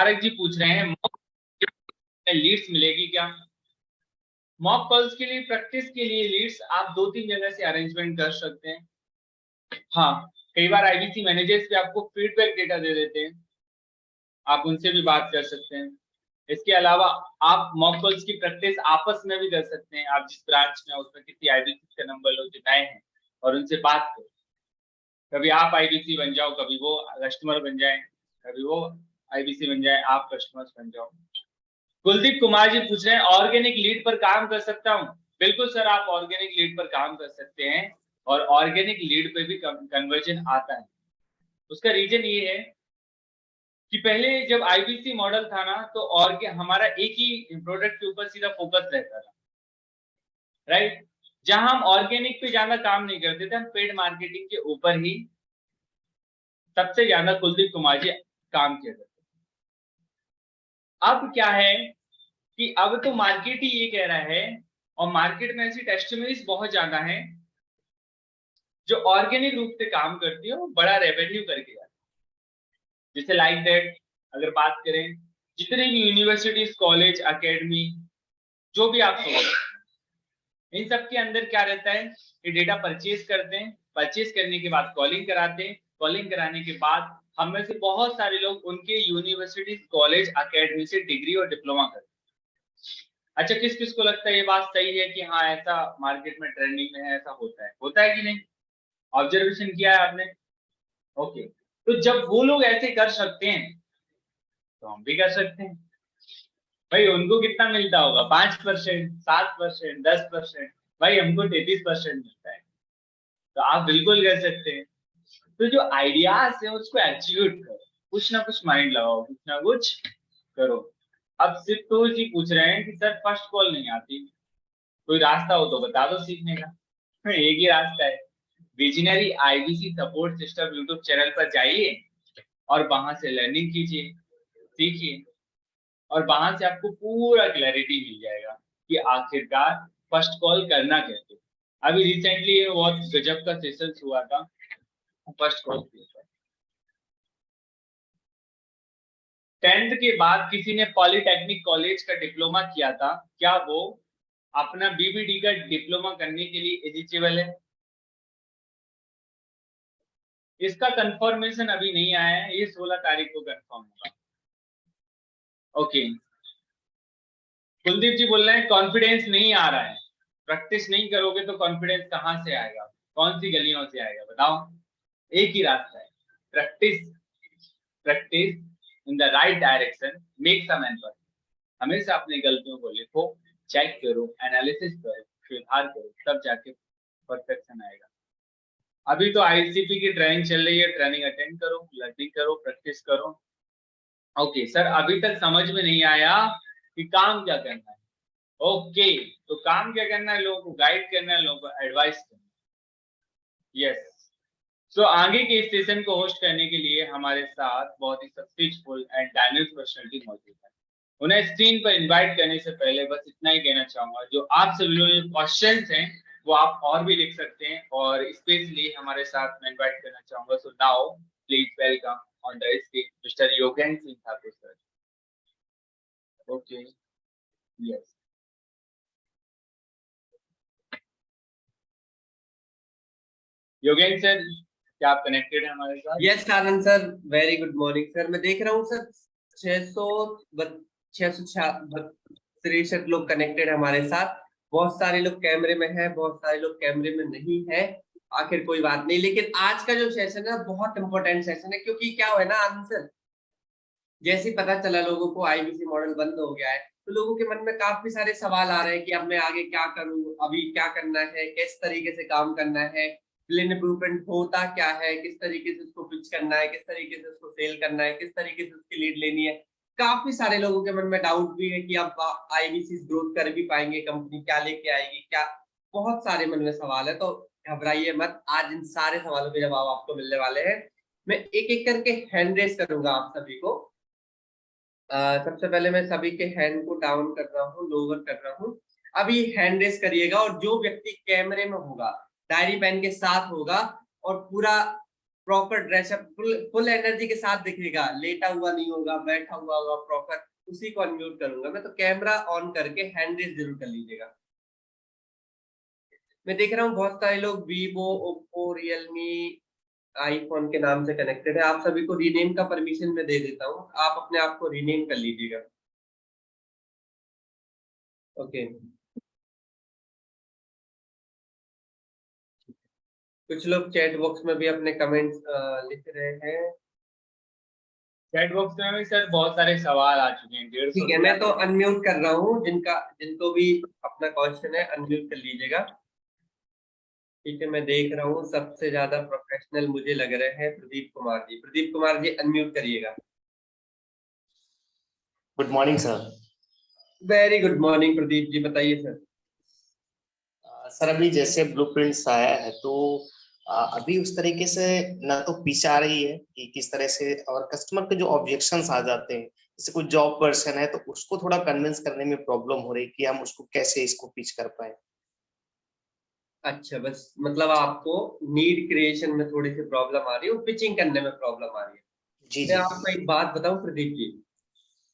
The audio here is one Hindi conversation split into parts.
तारक जी पूछ रहे हैं मॉक लीड्स मिलेगी क्या? मॉक कॉल्स के लिए प्रैक्टिस के लिए लीड्स आप 2-3 जगह से अरेंजमेंट कर सकते हैं। हाँ, कई बार आईबीसी मैनेजर्स भी आपको फीडबैक डेटा दे देते हैं, आप उनसे भी बात कर सकते हैं। इसके अलावा आप मॉक कॉल्स की प्रैक्टिस आपस में भी कर सकते हैं। आप जिस ब्रांच में उसमें किसी आईबीसी का नंबर लो जो नए हैं और उनसे बात करो। कभी आप आईबीसी बन जाओ, कभी वो कस्टमर बन जाए, कभी वो आईबीसी बन जाए, आप कस्टमर्स बन जाओ। कुलदीप कुमार जी पूछ रहे हैं ऑर्गेनिक लीड पर काम कर सकता हूँ? बिल्कुल सर, आप ऑर्गेनिक लीड पर काम कर सकते हैं और ऑर्गेनिक लीड पे भी कन्वर्जन आता है। उसका रीजन ये है कि पहले जब आईबीसी मॉडल था ना, तो और हमारा एक ही प्रोडक्ट के ऊपर सीधा फोकस रहता था, राइट। जहां हम ऑर्गेनिक पे ज्यादा काम नहीं करते थे, हम पेड मार्केटिंग के ऊपर ही सबसे ज्यादा कुलदीप कुमार जी काम किया करते। अब क्या है कि अब तो मार्केट ही ये कह रहा है, और मार्केट में ऐसी टेस्टिमनीज बहुत ज्यादा है जो ऑर्गेनिक रूप से काम करती है, वो बड़ा रेवेन्यू करके जाती है। जैसे लाइक दैट अगर बात करें, जितने भी यूनिवर्सिटीज, कॉलेज, एकेडमी, जो भी आप सोच, इन सब के अंदर क्या रहता है कि डेटा परचेज करते हैं, परचेज करने के बाद कॉलिंग कराते हैं, कॉलिंग कराने के बाद हम में से बहुत सारे लोग उनके यूनिवर्सिटीज, कॉलेज, एकेडमी से डिग्री और डिप्लोमा करते हैं। अच्छा, किस किस को लगता है ये बात सही है कि हाँ ऐसा मार्केट में ट्रेंडिंग में है, ऐसा होता है कि नहीं? ऑब्जर्वेशन किया है आपने? ओके, तो जब वो लोग ऐसे कर सकते हैं तो हम भी कर सकते हैं। भाई उनको कितना मिलता होगा? 5%, 7%, 10%। भाई हमको 33% मिलता है, तो आप बिल्कुल कर सकते हैं। तो जो आइडियाज है उसको एग्जीक्यूट करो, कुछ ना कुछ माइंड लगाओ, कुछ ना कुछ करो। अब सिर्फ तो जी पूछ रहे हैं कि सर फर्स्ट कॉल नहीं आती, कोई रास्ता हो तो बता दो सीखने का। एक ही रास्ता है, visionary IBC support system YouTube channel पर जाइए और वहां से लर्निंग कीजिए, सीखिए, और वहां से आपको पूरा क्लैरिटी मिल जाएगा कि आखिरकार फर्स्ट कॉल करना कैसे। अभी रिसेंटली बहुत गजब का सेशन हुआ था फर्स्ट कॉल के ऊपर। 10th के बाद किसी ने पॉलिटेक्निक कॉलेज का डिप्लोमा किया था, क्या वो अपना बीबीडी का डिप्लोमा करने के लिए एलिजिबल है? इसका कंफर्मेशन अभी नहीं आया है, ये 16 तारीख को कंफर्म होगा। ओके, कुलदीप जी बोल रहे हैं कॉन्फिडेंस नहीं आ रहा है। प्रैक्टिस नहीं करोगे तो कॉन्फिडेंस कहां से आएगा? कौन सी गलियों से आएगा बताओ? एक ही रास्ता है, practice. Practice in the right direction make some an perfect. हमेशा अपनी गलतियों को लिखो, चेक करो, एनालिसिस करो, सुधार करो, तब जाके परफेक्शन आएगा। अभी तो आईसीपी की ट्रेनिंग चल रही है, ट्रेनिंग अटेंड करो, लर्निंग करो, प्रैक्टिस करो। ओके सर, अभी तक समझ में नहीं आया कि काम क्या करना है। ओके, तो काम क्या करना है? लोगों को गाइड करना है, लोगों को एडवाइस करना है। यस, तो आगे के इस सेशन को होस्ट करने के लिए हमारे साथ बहुत ही सक्सेसफुल एंड डायनेमिक पर्सनालिटी मौजूद है। उन्हें स्क्रीन पर इनवाइट करने से पहले बस इतना ही कहना चाहूंगा, जो आप सभी लोगों के क्वेश्चंस हैं वो आप और भी लिख सकते हैं, और स्पेशली हमारे साथ मैं इनवाइट करना चाहूंगा। So now please welcome on the stage mister Yogendra Singh Thakur sir. Okay, yes. Yogendra sir, क्या आप कनेक्टेड हैं हमारे साथ? Yes Anand sir, very good morning sir. मैं देख रहा हूँ सर 663 लोग कनेक्टेड है हमारे साथ। बहुत सारे लोग कैमरे में हैं, बहुत सारे लोग कैमरे में नहीं है। आखिर कोई बात नहीं, लेकिन आज का जो सेशन है बहुत इंपॉर्टेंट सेशन है, क्योंकि क्या है ना आनंद सर, जैसे ही पता चला लोगों को आईबीसी मॉडल बंद हो गया है, तो लोगों के मन में काफी सारे सवाल आ रहे हैं कि अब मैं आगे क्या करूं, अभी क्या करना है, किस तरीके से काम करना है, प्लेन ब्लूप्रिंट होता क्या है, किस तरीके से उसको पिच करना है, किस तरीके से उसको सेल करना है, किस तरीके से उसकी लीड लेनी है। काफी सारे लोगों के मन में डाउट भी है कि अब आईबीसी ग्रोथ कर भी पाएंगे, कंपनी क्या लेके आएगी, क्या। बहुत सारे मन में सवाल है, तो घबराइए मत, आज इन सारे सवालों के जवाब आपको मिलने वाले हैं। मैं एक एक करके हैंड रेस करूंगा आप सभी को। सबसे पहले मैं सभी के हैंड को डाउन कर रहा हूँ, लोअर कर रहा हूँ। अभी हैंड रेस करिएगा, और जो व्यक्ति कैमरे में होगा, डायरी पेन के साथ होगा, और पूरा प्रॉपर ड्रेसअप, फुल एनर्जी के साथ दिखेगा, लेटा हुआ नहीं होगा, बैठा हुआ होगा प्रॉपर, उसी को अनम्यूट करूंगा मैं। तो कैमरा ऑन करके हैंड रेज जरूर कर लीजिएगा। मैं देख रहा हूँ बहुत सारे लोग वीवो, ओप्पो, रियलमी, आईफोन के नाम से कनेक्टेड है। आप सभी को रीनेम का परमिशन मैं दे देता हूँ, आप अपने आप को रीनेम कर लीजिएगा। ओके, कुछ लोग चैट बॉक्स में भी अपने कमेंट्स लिख रहे हैं। चैट बॉक्स में भी सर बहुत सारे सवाल आ चुके हैं, 150 ठीक है, से मैं तो ज्यादा। अनम्यूट कर रहा हूँ, जिनको भी अपना क्वेश्चन है अनम्यूट कर लीजिएगा। ठीक है, मैं देख रहा हूँ सबसे ज्यादा प्रोफेशनल मुझे लग रहे हैं प्रदीप कुमार जी। प्रदीप कुमार जी अनम्यूट करिएगा। Good morning sir. Very good morning Pradeep ji, बताइए सर। सर अभी जैसे ब्लूप्रिंट्स आया है तो अभी उस तरीके से ना तो पिच आ रही है कि किस तरह से, और कस्टमर के जो ऑब्जेक्शंस आ जाते हैं, जैसे कोई जॉब पर्सन है तो उसको थोड़ा कन्विंस करने में प्रॉब्लम हो रही है कि हम उसको कैसे इसको पिच कर पाए। अच्छा, बस मतलब आपको नीड क्रिएशन में थोड़ी सी प्रॉब्लम आ रही है, पिचिंग करने में प्रॉब्लम आ रही है। जी मैं जी। आपको एक बात बताऊं प्रदीप जी,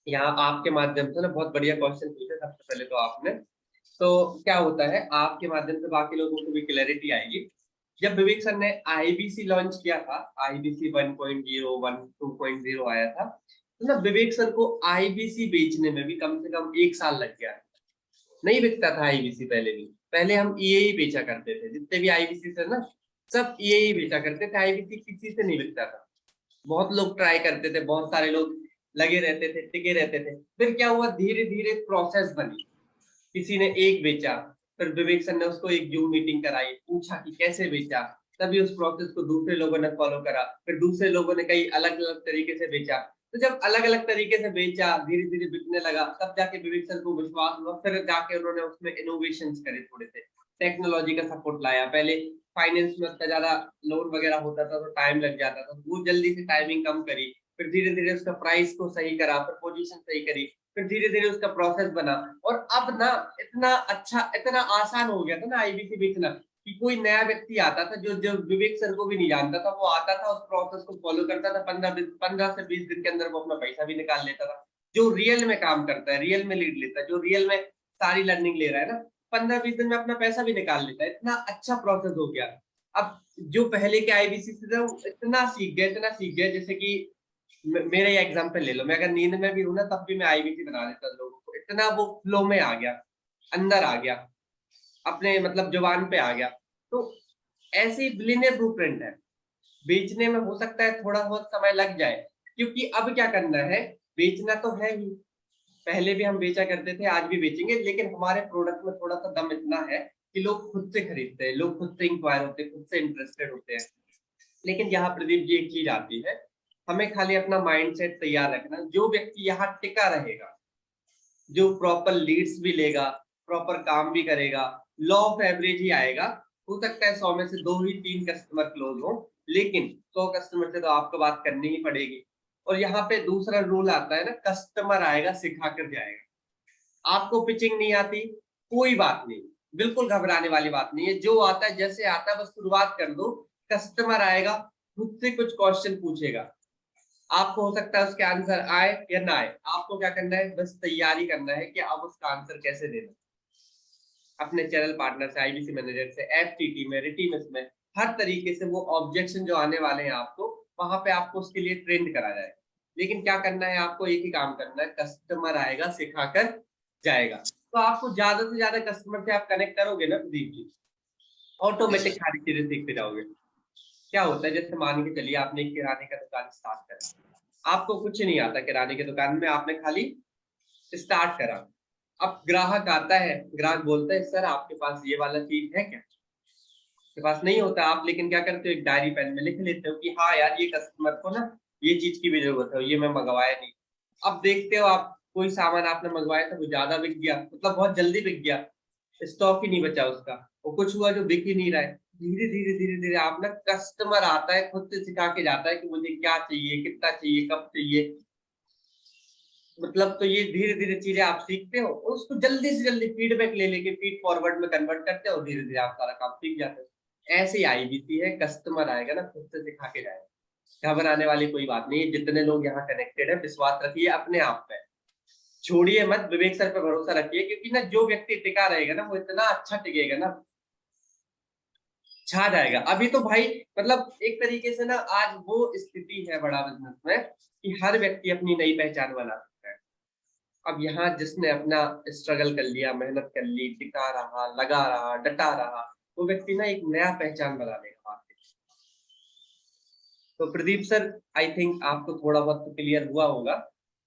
यहाँ आपके माध्यम से ना बहुत बढ़िया क्वेश्चन पूछे सबसे पहले तो आपने। तो क्या होता है, आपके माध्यम से बाकी लोगों को भी क्लैरिटी आएगी। जब विवेक सर ने आईबीसी लॉन्च किया था, आईबीसी 1.0 2.0 आया था, तो ना विवेक सर को आईबीसी बेचने में भी कम से कम 1 साल लग गया। नहीं बिकता था आईबीसी पहले भी। पहले हम ईए बेचा करते थे, जितने भी आईबीसी थे ना, सब ईए बेचा करते थे, आईबीसी किसी से नहीं बिकता था। बहुत लोग ट्राई करते थे, बहुत सारे लोग लगे रहते थे, टिके रहते थे। फिर क्या हुआ, धीरे धीरे प्रोसेस बनी, किसी ने एक बेचा, फिर विवेक सर ने उसको एक जूम मीटिंग कराई, पूछा कि कैसे बेचा, तभी उस प्रोसेस को दूसरे लोगों ने फॉलो करा, फिर दूसरे लोगों ने कई अलग अलग तरीके से बेचा। तो जब अलग अलग तरीके से बेचा, धीरे धीरे बिकने लगा, तब जाके विवेक सर को विश्वास हुआ, फिर जाके उन्होंने उसमें इनोवेशन करे, थोड़े से टेक्नोलॉजी का सपोर्ट लाया। पहले फाइनेंस में उतना ज्यादा लोन वगैरह होता था तो टाइम लग जाता था, वो जल्दी से टाइमिंग कम करी, फिर धीरे धीरे उसका प्राइस को सही करा, फिर पोजीशन सही करी, फिर धीरे धीरे उसका प्रोसेस बना। और अब ना इतना अच्छा, इतना आसान हो गया था ना आईबीसी बेचना, कि कोई नया व्यक्ति आता था जो जो विवेक सर को भी नहीं जानता था, वो आता था, उस प्रोसेस को फॉलो करता था, 15 से 20 दिन के अंदर वो अपना पैसा भी निकाल लेता था। जो रियल में काम करता है, रियल में लीड लेता है, जो रियल में सारी लर्निंग ले रहा है ना, 15-20 दिन में अपना पैसा भी निकाल लेता है। इतना अच्छा प्रोसेस हो गया। अब जो पहले के आईबीसी से थे, वो इतना सीख गए, इतना सीख गए, जैसे कि मेरा ये एग्जांपल ले लो, मैं अगर नींद में भी हूं ना, तब भी मैं आईबीसी बना देता लोगों को, इतना वो फ्लो में आ गया, अंदर आ गया, अपने मतलब जुबान पे आ गया। तो ऐसे ही बिलियनियर ब्लूप्रिंट है, बेचने में हो सकता है थोड़ा बहुत समय लग जाए, क्योंकि अब क्या करना है, बेचना तो है ही, पहले भी हम बेचा करते थे, आज भी बेचेंगे, लेकिन हमारे प्रोडक्ट में थोड़ा सा दम इतना है कि लोग खुद से खरीदते हैं, लोग खुद से इंक्वायर होते हैं, खुद से इंटरेस्टेड होते हैं। लेकिन यहाँ प्रदीप जी एक चीज आती है, हमें खाली अपना माइंडसेट तैयार रखना। जो व्यक्ति यहाँ टिका रहेगा, जो प्रॉपर लीड्स भी लेगा, प्रॉपर काम भी करेगा, लॉ ऑफ एवरेज ही आएगा। हो सकता है 100 में से 2 ही 3 कस्टमर क्लोज हो, लेकिन 100 कस्टमर से तो आपको बात करनी ही पड़ेगी। और यहाँ पे दूसरा रूल आता है ना, कस्टमर आएगा सिखा कर जाएगा। आपको पिचिंग नहीं आती, कोई बात नहीं, बिल्कुल घबराने वाली बात नहीं है। जो आता है जैसे आता है बस शुरुआत कर दो। कस्टमर आएगा, खुद से कुछ क्वेश्चन पूछेगा, आपको हो सकता है उसके आंसर आए या ना आए, आपको क्या करना है, बस तैयारी करना है कि आप उसका आंसर कैसे देना। अपने चैनल पार्टनर से, आईबीसी मैनेजर से, एफटीटी में, रिटीमस में, हर तरीके से वो ऑब्जेक्शन जो आने वाले हैं आपको, वहां पे आपको उसके लिए ट्रेंड करा जाएगा। लेकिन क्या करना है, आपको एक ही काम करना है, कस्टमर आएगा सिखाकर जाएगा। तो आपको ज्यादा से ज्यादा कस्टमर से आप कनेक्ट करोगे ना प्रदीप जी, ऑटोमेटिक सारी चीजें सीखते जाओगे। क्या होता है, जैसे मान के चलिए आपने एक किराने का दुकान स्टार्ट करा, आपको कुछ नहीं आता किराने की दुकान में, आपने खाली स्टार्ट करा। अब ग्राहक आता है, ग्राहक बोलता है सर आपके पास ये वाला चीज है क्या, आपके पास नहीं होता, आप लेकिन क्या करते हो, एक डायरी पेन में लिख लेते हो कि हाँ यार ये कस्टमर को ना ये चीज की भी जरूरत है, ये मैं मंगवाया नहीं। अब देखते हो आप, कोई सामान आपने मंगवाया था वो ज्यादा बिक गया, मतलब बहुत जल्दी बिक गया, स्टॉक ही नहीं बचा उसका, वो कुछ हुआ जो बिक ही नहीं रहा है। धीरे धीरे धीरे धीरे आप ना, कस्टमर आता है खुद से सिखा के जाता है कि मुझे क्या चाहिए, कितना चाहिए, कब चाहिए, मतलब। तो ये धीरे धीरे चीजें आप सीखते हो, और उसको जल्दी से जल्दी फीडबैक ले लेके फीड फॉरवर्ड में कन्वर्ट करते हो, धीरे धीरे आप सारा काम सीख जाते हो। ऐसे ही आईबीसी है, कस्टमर आएगा ना खुद से सिखा के जाएगा। घबराने वाली कोई बात नहीं है। जितने लोग यहाँ कनेक्टेड है, विश्वास रखिए अपने आप पे, छोड़िए मत, विवेक सर पे भरोसा रखिए, क्योंकि ना जो व्यक्ति टिका रहेगा ना वो इतना अच्छा टिकेगा ना, छा जाएगा। अभी तो भाई मतलब एक तरीके से ना आज वो स्थिति है बड़ा बिजनेस में कि हर व्यक्ति अपनी नई पहचान बना सकता है। अब यहाँ जिसने अपना स्ट्रगल कर लिया, मेहनत कर ली, टिका रहा, लगा रहा, डटा रहा, वो व्यक्ति ना एक नया पहचान बना लेगा वहां से। तो प्रदीप सर, आई थिंक आपको थोड़ा बहुत तो क्लियर हुआ होगा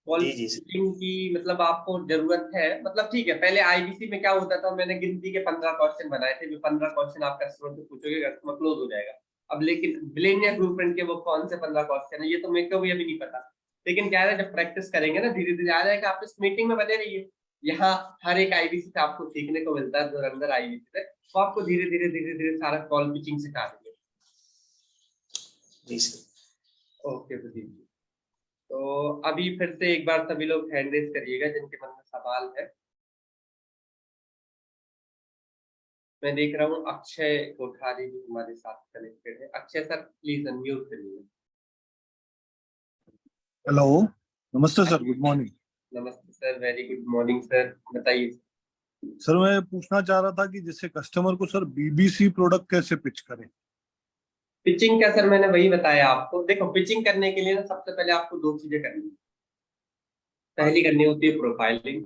कॉल जी सर। स्विचिंग की, मतलब आपको जरूरत है, मतलब ठीक है। पहले आईबीसी में क्या होता था, मैंने गिनती के 15 क्वेश्चन बनाए थे, जो 15 क्वेश्चन आप कस्टमर से पूछोगे कस्टमर क्लोज हो जाएगा। अब लेकिन बिलियनियर ब्लूप्रिंट के वो कौन से 15 क्वेश्चन है ये तो मेरे को भी अभी नहीं पता, लेकिन क्या है जब प्रैक्टिस करेंगे ना धीरे धीरे आ जाएगा। आप इस मीटिंग में बने रहिए, यहाँ हर एक आईबीसी से आपको सीखने को मिलता है, धुरंधर आईबीसी से, तो आपको धीरे धीरे धीरे धीरे सारा कॉल पिचिंग सिखा देंगे। जी सर। ओके प्रदीप जी, तो अभी फिर से एक बार सभी लोग हैंड रेज करिएगा जिनके मन में सवाल है। मैं देख रहा हूँ अक्षय कोठारी भी हमारे साथ कनेक्टेड है। अक्षय सर प्लीज अनम्यूट करिए। हेलो, नमस्ते सर, गुड मॉर्निंग। नमस्ते sir, very good morning sir, बताइए। सर मैं पूछना चाह रहा था कि जैसे कस्टमर को सर बीबीसी प्रोडक्ट कैसे पिच करें। पिचिंग का सर मैंने वही बताया आपको। देखो पिचिंग करने के लिए ना सबसे पहले आपको दो चीजें करनी है। पहली करनी होती है प्रोफाइलिंग,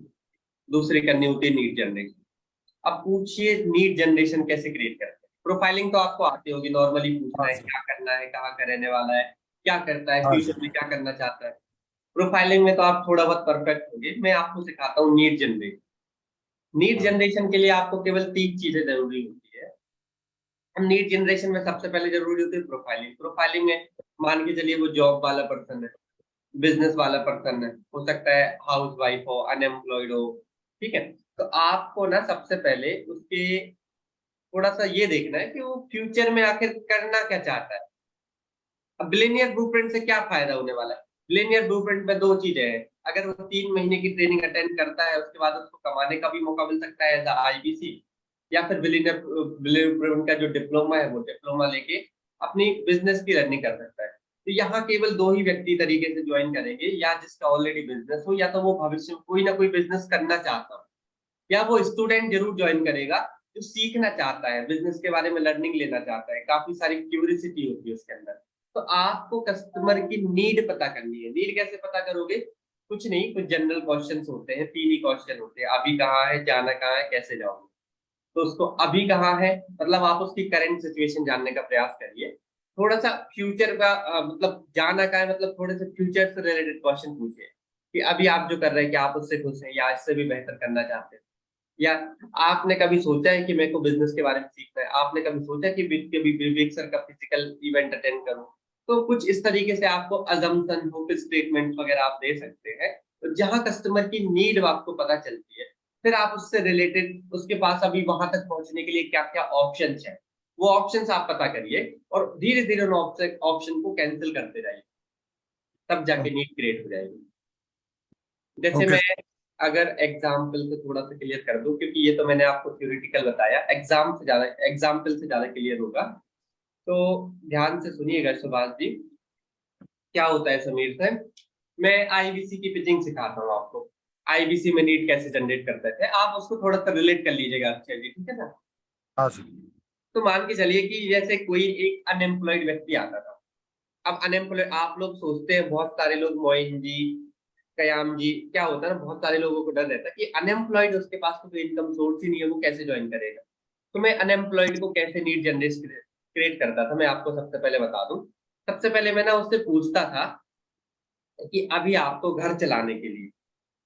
दूसरी करनी होती है नीड जनरेशन। अब पूछिए नीड जनरेशन कैसे क्रिएट करते हैं। प्रोफाइलिंग तो आपको आती होगी, नॉर्मली पूछना हाँ है सर। क्या करना है, कहाँ का रहने वाला है, क्या करता है, हाँ फ्यूचर सर। में क्या करना चाहता है। प्रोफाइलिंग में तो आप थोड़ा बहुत परफेक्ट होंगे। मैं आपको सिखाता हूँ नीड जनरेशन। नीड हाँ जनरेशन के लिए आपको केवल 3 चीजें जरूरी होती है। नीड जनरेशन में सबसे पहले जरूरी होती है प्रोफाइलिंग। प्रोफाइलिंग में मान के चलिए वो जॉब वाला पर्सन है, बिजनेस वाला पर्सन है, हो सकता है हाउस वाइफ हो, अनएम्प्लॉयड हो, ठीक है। तो आपको ना सबसे पहले उसके थोड़ा सा ये देखना है कि वो फ्यूचर में आखिर करना क्या चाहता है। अब बिलियनियर ब्लूप्रिंट से क्या फायदा होने वाला है। बिलियनियर ब्लूप्रिंट में दो चीजें हैं। अगर वो 3 महीने की ट्रेनिंग अटेंड करता है उसके बाद उसको कमाने का भी मौका मिल सकता है एज आईबीसी, या फिर बिलियनियर ब्लूप्रिंट का जो डिप्लोमा है वो डिप्लोमा लेके अपनी बिजनेस की रनिंग कर सकता है। तो यहाँ केवल दो ही व्यक्ति तरीके से ज्वाइन करेंगे, या जिसका ऑलरेडी बिजनेस हो, या तो वो भविष्य में कोई ना कोई बिजनेस करना चाहता हो, या वो स्टूडेंट जरूर ज्वाइन करेगा जो सीखना चाहता है, बिजनेस के बारे में लर्निंग लेना चाहता है, काफी सारी क्यूरियोसिटी होती है उसके अंदर। तो आपको कस्टमर की नीड पता करनी है। नीड कैसे पता करोगे, कुछ नहीं, कुछ जनरल क्वेश्चंस होते हैं, 3 ही क्वेश्चन होते हैं। अभी कहाँ है, जाना कहाँ है, कैसे जाओगे। तो उसको अभी कहाँ है मतलब आप उसकी करंट सिचुएशन जानने का प्रयास करिए। थोड़ा सा फ्यूचर का मतलब जाना कहाँ है मतलब थोड़े से फ्यूचर से रिलेटेड क्वेश्चन पूछिए कि अभी आप जो कर रहे हैं क्या आप उससे खुश हैं, या इससे भी बेहतर करना चाहते हैं, या आपने कभी सोचा है कि मेरे को बिजनेस के बारे में सीखना है, आपने कभी सोचा कि कभी विवेक सर का फिजिकल इवेंट अटेंड करूं। तो कुछ इस तरीके से आपको अजम्पशन होप स्टेटमेंट वगैरह आप दे सकते हैं। तो जहां कस्टमर की नीड आपको पता चलती है, फिर आप उससे रिलेटेड उसके पास अभी वहां तक पहुंचने के लिए क्या क्या ऑप्शन है वो ऑप्शंस आप पता करिए, और धीरे धीरे उन ऑप्शन को कैंसिल करते जाइए, तब जाके नीड क्रिएट हो जाएगी। जैसे ओके। मैं अगर एग्जाम्पल से थोड़ा सा क्लियर कर दूं, क्योंकि ये तो मैंने आपको थ्योरेटिकल बताया, एग्जाम्पल से ज्यादा क्लियर होगा। तो ध्यान से सुनिएगा सुभाष जी। क्या होता है समीर से, मैं आईबीसी की पिचिंग सिखाता हूँ आपको। आईबीसी में नीड कैसे जनरेट करते थे, आप उसको थोड़ा सा रिलेट कर लीजिएगा अक्षय जी, ठीक है ना। हाँ सर। तो मान के चलिए कि जैसे कोई एक अनएम्प्लॉयड व्यक्ति आता था। अब अनएम्प्लॉयड आप लोग सोचते हैं, बहुत सारे लोग, मोइन जी, कयाम जी, क्या होता है ना, बहुत सारे लोगों को डर रहता है कि अनएम्प्लॉयड उसके पास तो कोई इनकम सोर्स ही नहीं है, वो कैसे ज्वाइन करेगा। तो मैं अनएम्प्लॉयड को कैसे नीड जनरेट क्रिएट करता था, मैं आपको सबसे पहले बता दूं। सबसे पहले मैं ना उससे पूछता था कि अभी आपको घर चलाने के लिए,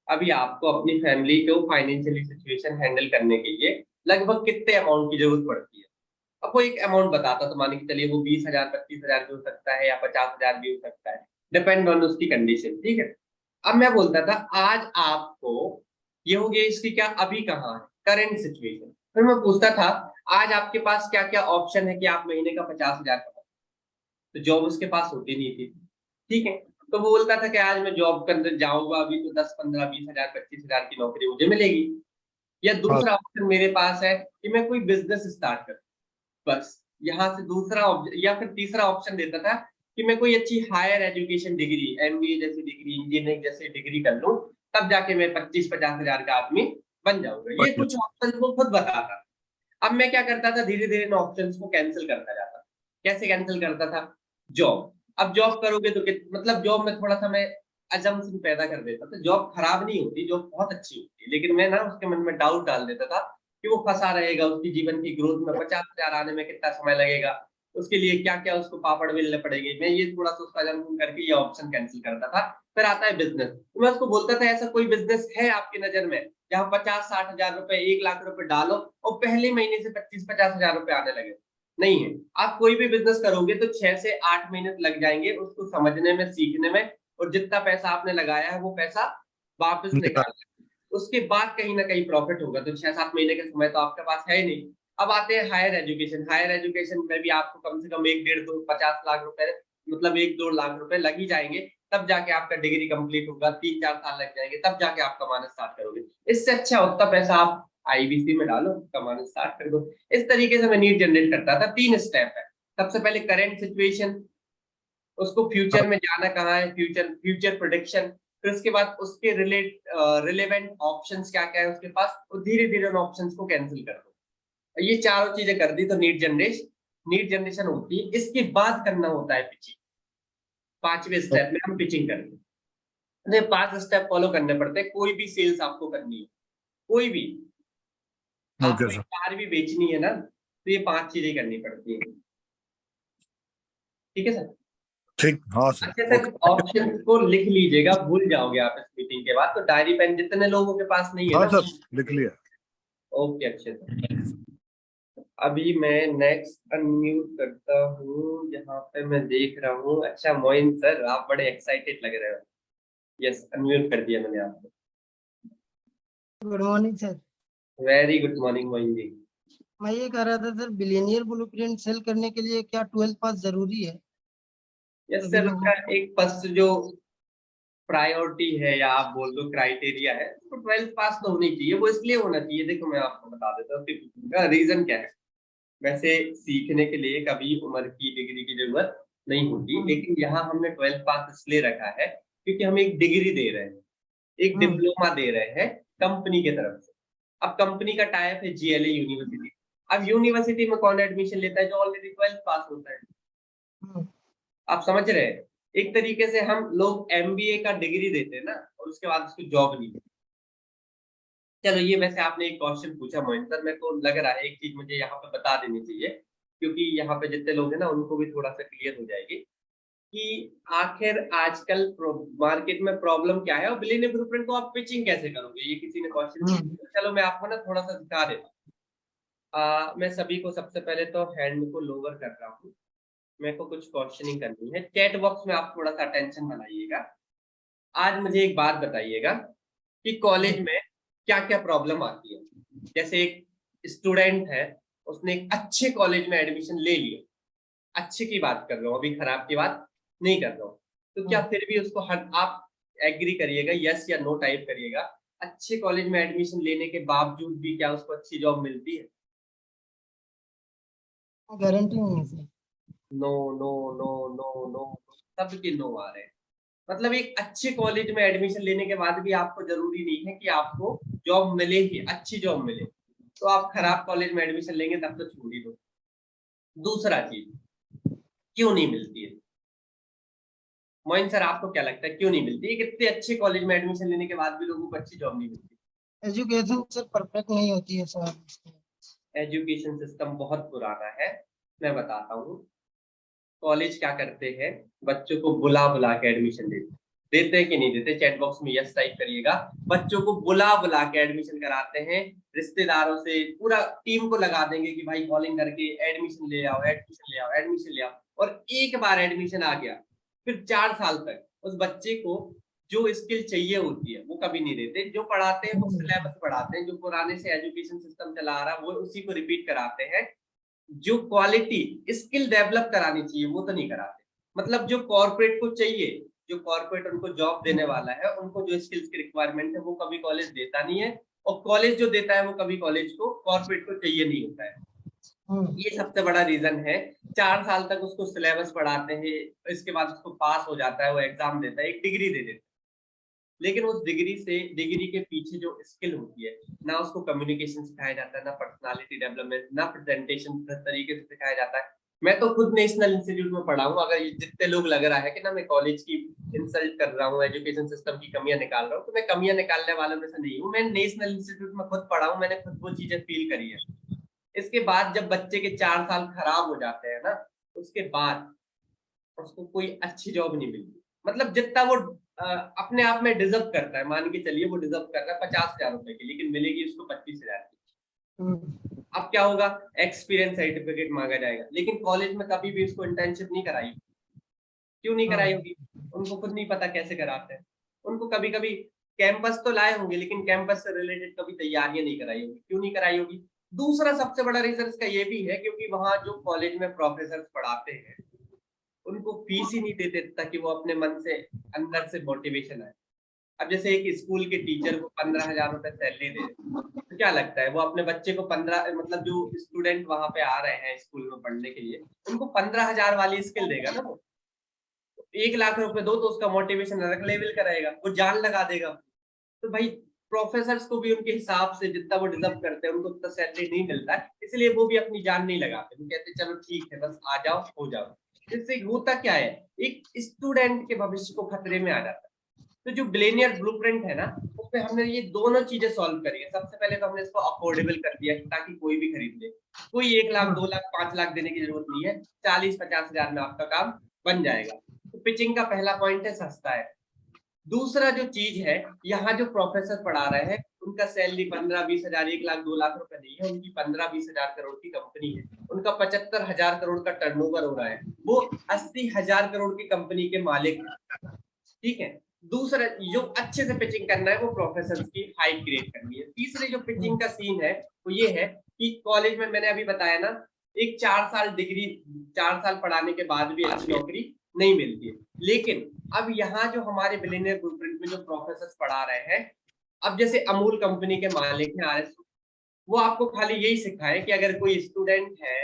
अभी आपको अपनी फैमिली को फाइनेंशियली सिचुएशन हैंडल करने के लिए लगभग कितने अमाउंट की जरूरत पड़ती है। अब वो एक अमाउंट बताता, तो मान के चलिए वो 20,000 25,000 भी हो सकता है, या 50,000 भी हो सकता है, डिपेंड ऑन उसकी कंडीशन, ठीक है। अब मैं बोलता था आज आपको, ये हो गया इसकी क्या अभी कहाँ है करंट सिचुएशन। फिर मैं पूछता था आज आपके पास क्या क्या ऑप्शन है कि आप महीने का 50,000 कमा। तो जॉब उसके पास होती नहीं थी, ठीक है। तो वो बोलता था कि आज मैं जॉब के अंदर जाऊंगा, अभी तो 10 15 20,000 25,000 की नौकरी मुझे मिलेगी। या हाँ दूसरा ऑप्शन मेरे पास है कि मैं कोई बिजनेस स्टार्ट करूं, बस यहाँ से दूसरा या फिर तीसरा ऑप्शन देता था कि मैं कोई अच्छी हायर एजुकेशन डिग्री, एमबीए जैसी डिग्री, इंजीनियरिंग जैसी डिग्री कर लूं, तब जाके मैं 25-50 हजार का आदमी बन जाऊंगा। ये कुछ ऑप्शन वो खुद बताता। अब मैं क्या करता था, धीरे धीरे इन ऑप्शंस को कैंसिल करता जाता। कैसे कैंसिल करता था? जॉब। अब जॉब करोगे तो मतलब जॉब में थोड़ा सा मैं अजम्पशन पैदा कर देता था। जॉब खराब नहीं होती, जॉब बहुत अच्छी होती है, लेकिन मैं ना उसके मन में डाउट डाल देता था कि वो फंसा रहेगा, उसकी जीवन की ग्रोथ में 50,000 आने में कितना समय लगेगा, उसके लिए क्या क्या उसको पापड़ बेलने पड़ेंगे। मैं ये थोड़ा सा उसका अजम्पशन करके ये ऑप्शन कैंसिल करता था। फिर आता है बिजनेस, तो मैं उसको बोलता था ऐसा कोई बिजनेस है आपकी नजर में जहाँ 50-60 हजार रुपए, 1 लाख रुपए डालो और पहले महीने से 25-50 हजार रुपए आने लगे? नहीं है। आप कोई भी बिजनेस करोगे तो 6 से 8 महीने लग जाएंगे उसको समझने में, सीखने में, और जितना पैसा आपने लगाया है वो पैसा वापस निकाल, उसके बाद कहीं ना कहीं प्रॉफिट होगा। तो 6-7 महीने का समय तो आपके पास है ही नहीं। अब आते हैं हायर एजुकेशन। हायर एजुकेशन में भी आपको कम से कम 1-1.5-2-50 लाख रुपए, मतलब 1-2 लाख रुपए लग ही जाएंगे, तब जाके आपका डिग्री कंप्लीट होगा। 3-4 साल लग जाएंगे, तब जाके आप कमाना स्टार्ट करोगे। इससे अच्छा उतना पैसा आप आईबीसी में डालो, कमाना स्टार्ट कर दो। इस तरीके से मैं नीड जनरेट करता था। 3 स्टेप है। सबसे पहले करंट सिचुएशन, उसको फ्यूचर में जाना कहाँ है, फ्यूचर प्रोडिक्शन, फिर उसके बाद उसके रिलेवेंट ऑप्शंस क्या क्या है उसके पास, और धीरे धीरे उन ऑप्शंस को कैंसिल कर दो। ये चारों चीजें कर दी तो नीड जनरेशन होती है। इसके बाद करना होता है पिचिंग। 5वें स्टेप में हम पिचिंग करेंगे। 5 स्टेप फॉलो करने पड़ते हैं कोई भी सेल्स आपको करनी है। कोई भी आपको एक कार भी बेचनी है ना, तो ये 5 चीजें करनी पड़ती है। ठीक है सर? ठीक, हाँ सर। अच्छे से ऑप्शन को लिख लीजिएगा, भूल जाओगे आप इस मीटिंग के बाद। तो डायरी पेन जितने लोगों के पास नहीं है हाँ ना, सर, लिख लिया। ओके, अच्छे से। अभी मैं नेक्स्ट अनम्यूट करता हूँ, यहाँ पे मैं देख रहा हूँ। अच्छा मोइन सर, आप बड़े एक्साइटेड लग रहे हो। यस, अनम्यूट कर दिया मैंने आपको। Good morning sir. Very good morning Moin ji. मैं ये कह रहा था सर, बिलियनियर ब्लूप्रिंट सेल करने के लिए क्या 12th पास जरूरी है? यस सर, उसका एक फर्स्ट जो प्रायोरिटी है, या आप बोल दो क्राइटेरिया है, तो 12th पास तो होनी चाहिए। वो इसलिए होना चाहिए, देखो मैं आपको बता देता हूँ उसका रीजन क्या है। वैसे सीखने के लिए कभी उम्र की, डिग्री की जरूरत नहीं होती, लेकिन यहाँ हमने 12th पास इसलिए रखा है क्योंकि हम एक डिग्री दे रहे हैं, एक डिप्लोमा दे रहे हैं कंपनी की तरफ से। अब कंपनी का टाइप है जीएलए यूनिवर्सिटी। अब यूनिवर्सिटी में कौन एडमिशन लेता है? जो ऑलरेडी 12th पास होता है। आप समझ रहे हैं? एक तरीके से हम लोग एमबीए का डिग्री देते हैं ना, और उसके बाद उसको जॉब नहीं मिलती। चलो, ये वैसे आपने एक क्वेश्चन पूछा मोइन सर, मेरे को लग रहा है एक चीज मुझे यहाँ पे बता देनी चाहिए, क्योंकि यहाँ पे जितने लोग हैं ना उनको भी थोड़ा सा क्लियर हो जाएगी कि आखिर आजकल मार्केट में प्रॉब्लम क्या है, और बिलियनियर ब्लूप्रिंट को आप पिचिंग कैसे करोगे। ये किसी ने क्वेश्चन। चलो मैं आपको ना थोड़ा सा दिखा देता हूँ। मैं सभी को सबसे पहले तो हैंड को लोअर कर रहा हूँ। मेरे को कुछ क्वेश्चनिंग करनी है। चैट बॉक्स में आप थोड़ा सा अटेंशन बनाइएगा। आज मुझे एक बात बताइएगा कि कॉलेज में क्या क्या प्रॉब्लम आती है। जैसे एक स्टूडेंट है, उसने एक अच्छे कॉलेज में एडमिशन ले लिया, अच्छे की बात कर रहा हूँ, अभी खराब की बात नहीं कर रहा हूँ, तो क्या फिर भी उसको आप एग्री करिएगा, यस या नो टाइप करिएगा, अच्छे कॉलेज में एडमिशन लेने के बावजूद भी क्या उसको अच्छी जॉब मिलती है? गारंटी नहीं है sir. No no no no no, सबके नो आ रहे हैं। मतलब एक अच्छे कॉलेज में एडमिशन लेने के बाद भी आपको जरूरी नहीं है कि आपको जॉब मिले ही, अच्छी जॉब मिले। तो आप खराब कॉलेज में एडमिशन लेंगे तब तो छोड़ ही दो। दूसरा चीज, क्यों नहीं मिलती है? मोइन सर, आपको क्या लगता है क्यों नहीं मिलती है? कितने अच्छे कॉलेज में एडमिशन लेने के बाद भी लोगों को अच्छी जॉब नहीं मिलती? एजुकेशन सर परफेक्ट नहीं होती है सर। एजुकेशन सिस्टम बहुत पुराना है, मैं बताता हूँ। कॉलेज क्या करते हैं, बच्चों को बुला बुला के एडमिशन देते हैं कि नहीं देते? चैट बॉक्स में यस टाइप करिएगा। बच्चों को बुला बुला के एडमिशन कराते हैं, रिश्तेदारों से पूरा टीम को लगा देंगे कि भाई कॉलिंग करके एडमिशन ले आओ, एडमिशन ले आओ, एडमिशन ले आओ। और एक बार एडमिशन आ गया, फिर 4 साल तक उस बच्चे को जो स्किल चाहिए होती है वो कभी नहीं देते। जो पढ़ाते हैं वो सिलेबस पढ़ाते हैं, जो पुराने से एजुकेशन सिस्टम चला आ रहा है वो उसी को रिपीट कराते हैं। जो क्वालिटी स्किल डेवलप करानी चाहिए वो तो नहीं कराते। मतलब जो कॉर्पोरेट को चाहिए, जो कॉर्पोरेट उनको जॉब देने वाला है, उनको जो स्किल्स की रिक्वायरमेंट है वो कभी कॉलेज देता नहीं है, और कॉलेज जो देता है वो कभी कॉलेज को, कॉर्पोरेट को चाहिए नहीं होता है। ये सबसे बड़ा रीजन है। 4 साल तक उसको सिलेबस पढ़ाते हैं, इसके बाद उसको पास हो जाता है, वो एग्जाम देता है, एक डिग्री दे देता है, लेकिन उस डिग्री के पीछे जो स्किल होती है, ना उसको कम्युनिकेशन सिखाया जाता है, ना पर्सनालिटी डेवलपमेंट, ना प्रेजेंटेशन तरीके से सिखाया जाता है। मैं तो खुद नेशनल इंस्टीट्यूट में पढ़ा हूँ। अगर जितने लोग लग रहा है कि ना मैं कॉलेज की इंसल्ट कर रहा हूँ, एजुकेशन सिस्टम की कमियां निकाल रहा हूँ, तो मैं कमियां निकालने वालों में से नहीं हूँ। मैं नेशनल इंस्टीट्यूट में खुद पढ़ा हूँ, मैंने खुद वो चीजें फील करी है। इसके बाद जब बच्चे के 4 साल खराब हो जाते हैं ना, उसके बाद उसको कोई अच्छी जॉब नहीं मिलती। मतलब जितना वो अपने आप में डिजर्व करता है, मान के चलिए वो डिजर्व कर रहा है 50,000 रुपए की, लेकिन मिलेगी उसको 25,000 की। अब क्या होगा, एक्सपीरियंस सर्टिफिकेट मांगा जाएगा, लेकिन कॉलेज में कभी भी उसको इंटर्नशिप नहीं कराई। क्यों नहीं कराई होगी? उनको खुद नहीं पता कैसे कराते हैं। उनको कभी कभी कैंपस तो लाए होंगे, लेकिन कैंपस से रिलेटेड कभी तैयारियां नहीं कराई होगी। क्यों नहीं कराई होगी? दूसरा सबसे बड़ा रीजन इसका ये भी है, क्योंकि वहां जो कॉलेज में प्रोफेसर पढ़ाते हैं उनको फीस ही नहीं देते ताकि वो अपने मन से अंदर से मोटिवेशन आए। अब जैसे एक स्कूल के टीचर को 15,000 रुपए सैलरी दे, तो क्या लगता है वो अपने बच्चे को 15, मतलब जो स्टूडेंट वहां पे आ रहे हैं स्कूल में पढ़ने के लिए, उनको 15,000 वाली स्किल देगा ना? वो 1 लाख रुपए दो तो उसका मोटिवेशन अलग लेवल का रहेगा, वो जान लगा देगा। तो भाई प्रोफेसर्स को भी उनके हिसाब से जितना वो डिजर्व करते हैं उनको उतना सैलरी नहीं मिलता है, इसलिए वो भी अपनी जान नहीं लगाते। वो कहते चलो ठीक है, बस आ जाओ हो जाओ। इससे होता क्या है, एक स्टूडेंट के भविष्य को खतरे में आ जाता है। तो जो बिलियनियर ब्लूप्रिंट है ना, उसमें हमने ये दोनों चीजें सॉल्व करी है। सबसे पहले तो हमने इसको अफोर्डेबल कर दिया ताकि कोई भी खरीद ले। कोई 1 लाख 2 लाख 5 लाख देने की जरूरत नहीं है, 40-50 हजार में आपका काम बन जाएगा। तो पिचिंग का पहला पॉइंट है सस्ता है। दूसरा जो चीज है, यहाँ जो प्रोफेसर पढ़ा रहे हैं उनका सैलरी 15-20 हजार, 1 लाख 2 लाख रुपए नहीं है। उनकी 15-20 हजार करोड़ की कंपनी है, उनका 75,000 करोड़ का टर्नओवर हो रहा है, वो 80,000 करोड़ की कंपनी के मालिक है। ठीक है। दूसरा जो अच्छे से पिचिंग करना है वो प्रोफेसर की हाइट क्रिएट करनी है। तीसरे जो पिचिंग का सीन है वो ये है कि कॉलेज में मैंने अभी बताया ना, एक 4 साल डिग्री, 4 साल पढ़ाने के बाद भी अच्छी नौकरी नहीं मिलती है। लेकिन अब यहाँ जो हमारे बिलियनियर ब्लूप्रिंट में जो प्रोफेसर पढ़ा रहे हैं, अब जैसे अमूल कंपनी के मालिक हैं RS, वो आपको खाली यही सिखाए कि अगर कोई स्टूडेंट है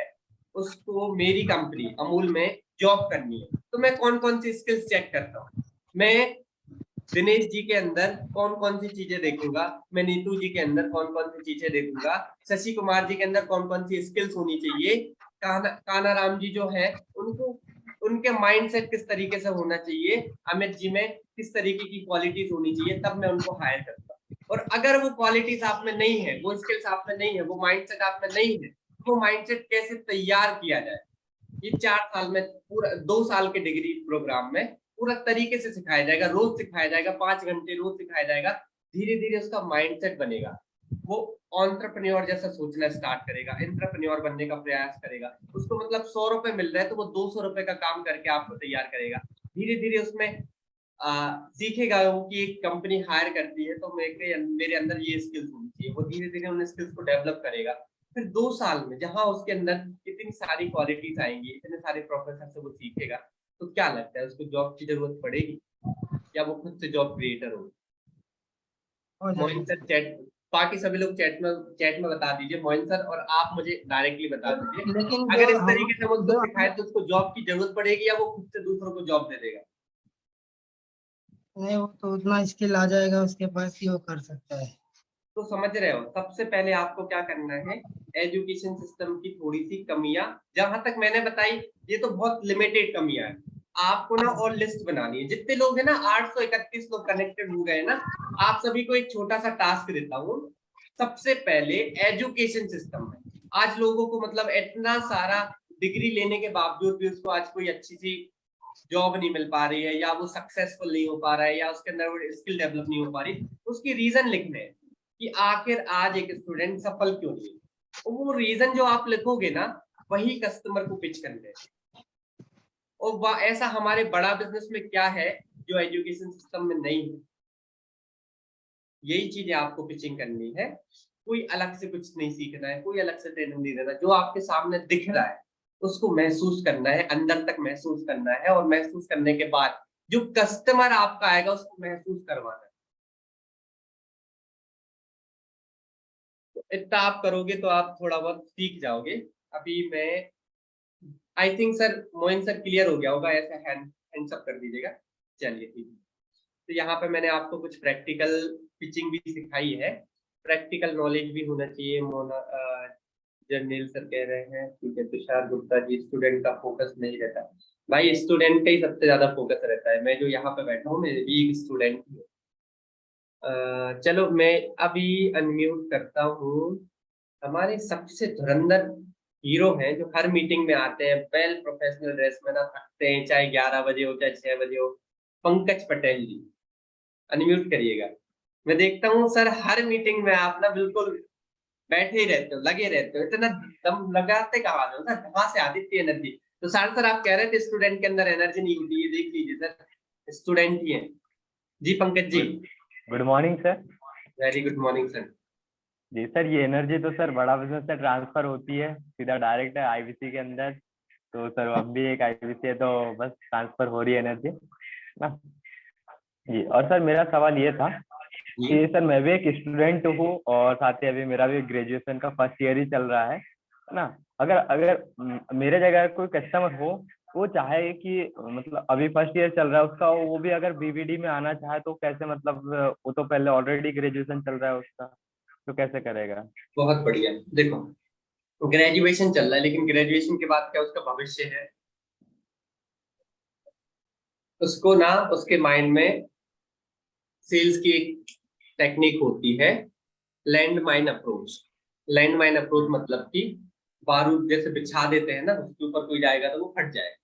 उसको मेरी कंपनी अमूल में जॉब करनी है, तो मैं कौन कौन सी स्किल्स चेक करता हूँ। मैं दिनेश जी के अंदर कौन कौन सी चीजें देखूंगा, मैं नीतू जी के अंदर कौन कौन सी चीजें देखूंगा, शशि कुमार जी के अंदर कौन कौन सी स्किल्स होनी चाहिए, काना राम जी जो है उनको, उनके माइंडसेट किस तरीके से होना चाहिए, अमित जी में किस तरीके की क्वालिटीज होनी चाहिए, तब मैं उनको हायर करता हूँ। और अगर वो क्वालिटीज आप में नहीं है, वो स्किल्स आप में नहीं है, वो माइंडसेट आप में नहीं है, वो माइंडसेट कैसे तैयार किया जाए, ये 4 साल में, पूरा 2 साल के डिग्री प्रोग्राम में पूरा तरीके से सिखाया जाएगा। रोज सिखाया जाएगा, 5 घंटे रोज सिखाया जाएगा। धीरे धीरे उसका माइंडसेट बनेगा, वो एंटरप्रेन्योर जैसा सोचना स्टार्ट करेगा, एंटरप्रेन्योर बनने का प्रयास करेगा। उसको मतलब 100 रुपए मिल रहा है तो वो 200 रुपए का काम करके आपको तैयार करेगा। धीरे धीरे उसमें सीखेगा वो कि एक कंपनी हायर करती है तो मेरे अंदर ये स्किल्स होनी चाहिए। वो धीरे धीरे उन स्किल्स को डेवलप करेगा। फिर 2 साल में जहां उसके अंदर इतनी सारी क्वालिटीज आएंगी, इतने सारे प्रोफेसर से वो सीखेगा, तो क्या लगता है उसको जॉब की जरूरत पड़ेगी या वो खुद से जॉब क्रिएटर होगा? मोइन सर चैट, बाकी सभी लोग चैट में बता दीजिए, मोइन सर और आप मुझे डायरेक्टली बता दीजिए। लेकिन अगर इस तरीके से हम उसको सिखाए तो उसको जॉब की जरूरत पड़ेगी या वो खुद से दूसरों को जॉब दे देगा? नहीं, वो तो उतना स्किल आ जाएगा उसके पास कि वो कर सकता है। तो समझ रहे हो, सबसे पहले आपको क्या करना है, एजुकेशन सिस्टम की थोड़ी सी कमियां जहां तक मैंने बताई, ये तो बहुत लिमिटेड कमियां है। आपको ना और लिस्ट बनानी है। जितने लोग हैं ना, 831 लोग कनेक्टेड हो गए ना, आप सभी को एक छोटा सा टास्क देता हूँ। सबसे पहले एजुकेशन सिस्टम में आज लोगों को मतलब इतना सारा डिग्री लेने के बावजूद भी उसको आज कोई अच्छी सी जॉब नहीं मिल पा रही है, या वो सक्सेसफुल नहीं हो पा रहा है, या उसके अंदर स्किल डेवलप नहीं हो पा रही, उसकी रीजन लिखने हैं कि आखिर आज एक स्टूडेंट सफल क्यों नहीं है। वो रीजन जो आप लिखोगे ना, वही कस्टमर को पिच करते हैं। और ऐसा हमारे बड़ा बिजनेस में क्या है जो एजुकेशन सिस्टम में नहीं है, यही चीजें आपको पिचिंग करनी है। कोई अलग से कुछ नहीं सीखना है, कोई अलग से ट्रेनिंग नहीं देना। जो आपके सामने दिख रहा है उसको महसूस करना है, अंदर तक महसूस करना है, और महसूस करने के बाद जो कस्टमर आपका आएगा उसको महसूस करवाना है। तो इतना आप करोगे तो आप थोड़ा बहुत सीख जाओगे। अभी मैं I think sir Moin sir clear हो गया होगा, ऐसे हैंड्स अप कर दीजिएगा। चलिए ठीक है। तो यहाँ पे मैंने आपको कुछ प्रैक्टिकल पिचिंग भी सिखाई है, प्रैक्टिकल नॉलेज भी होना चाहिए। मोना जर्नेल सर कह रहे हैं ठीक है। तुषार गुप्ता जी, स्टूडेंट का फोकस नहीं रहता। भाई स्टूडेंट का ही सबसे ज्यादा फोकस रहता है। मैं जो यहाँ पे बैठा हूँ मैं भी एक स्टूडेंट ही हूँ। चलो मैं अभी अनम्यूट करता हूँ। हमारे सबसे धुरंधर हीरो हैं जो हर मीटिंग में आते हैं, वेल प्रोफेशनल ड्रेस में, ना थकते हैं, चाहे 11 बजे हो चाहे 6 बजे हो। पंकज पटेल जी अनम्यूट करिएगा। मैं देखता हूँ सर हर मीटिंग में आप ना बिल्कुल बैठे ही रहते हो, लगे रहते हो, इतना दम लगाते कहाँ हो सर, कहाँ से आती थी एनर्जी? तो सर आप कह रहे थे स्टूडेंट के अंदर एनर्जी नहीं होती है, देख लीजिए सर स्टूडेंट ही है। जी Pankaj ji. Good morning sir. Very good morning sir. जी सर, ये एनर्जी तो सर बड़ा बिजनेस से ट्रांसफर होती है सीधा डायरेक्ट है आईबीसी के अंदर। तो सर अब भी एक आईबीसी है तो बस ट्रांसफर हो रही है एनर्जी ना। जी, और सर मेरा सवाल ये था कि सर मैं भी एक स्टूडेंट हूँ और साथ ही अभी मेरा भी ग्रेजुएशन का फर्स्ट ईयर ही चल रहा है ना। अगर अगर मेरे जगह कोई कस्टमर हो, वो चाहे कि मतलब अभी फर्स्ट ईयर चल रहा है उसका, वो भी अगर बीवीडी में आना चाहे तो कैसे, मतलब वो तो पहले ऑलरेडी ग्रेजुएशन चल रहा है उसका, तो कैसे करेगा? बहुत बढ़िया। देखो ग्रेजुएशन चल रहा है, लेकिन ग्रेजुएशन के बाद क्या उसका भविष्य है? उसको ना उसके माइंड में सेल्स की एक टेक्निक होती है, land mine approach. Land mine approach मतलब कि बारूद जैसे बिछा देते हैं ना, उसके ऊपर कोई जाएगा तो वो फट जाएगा।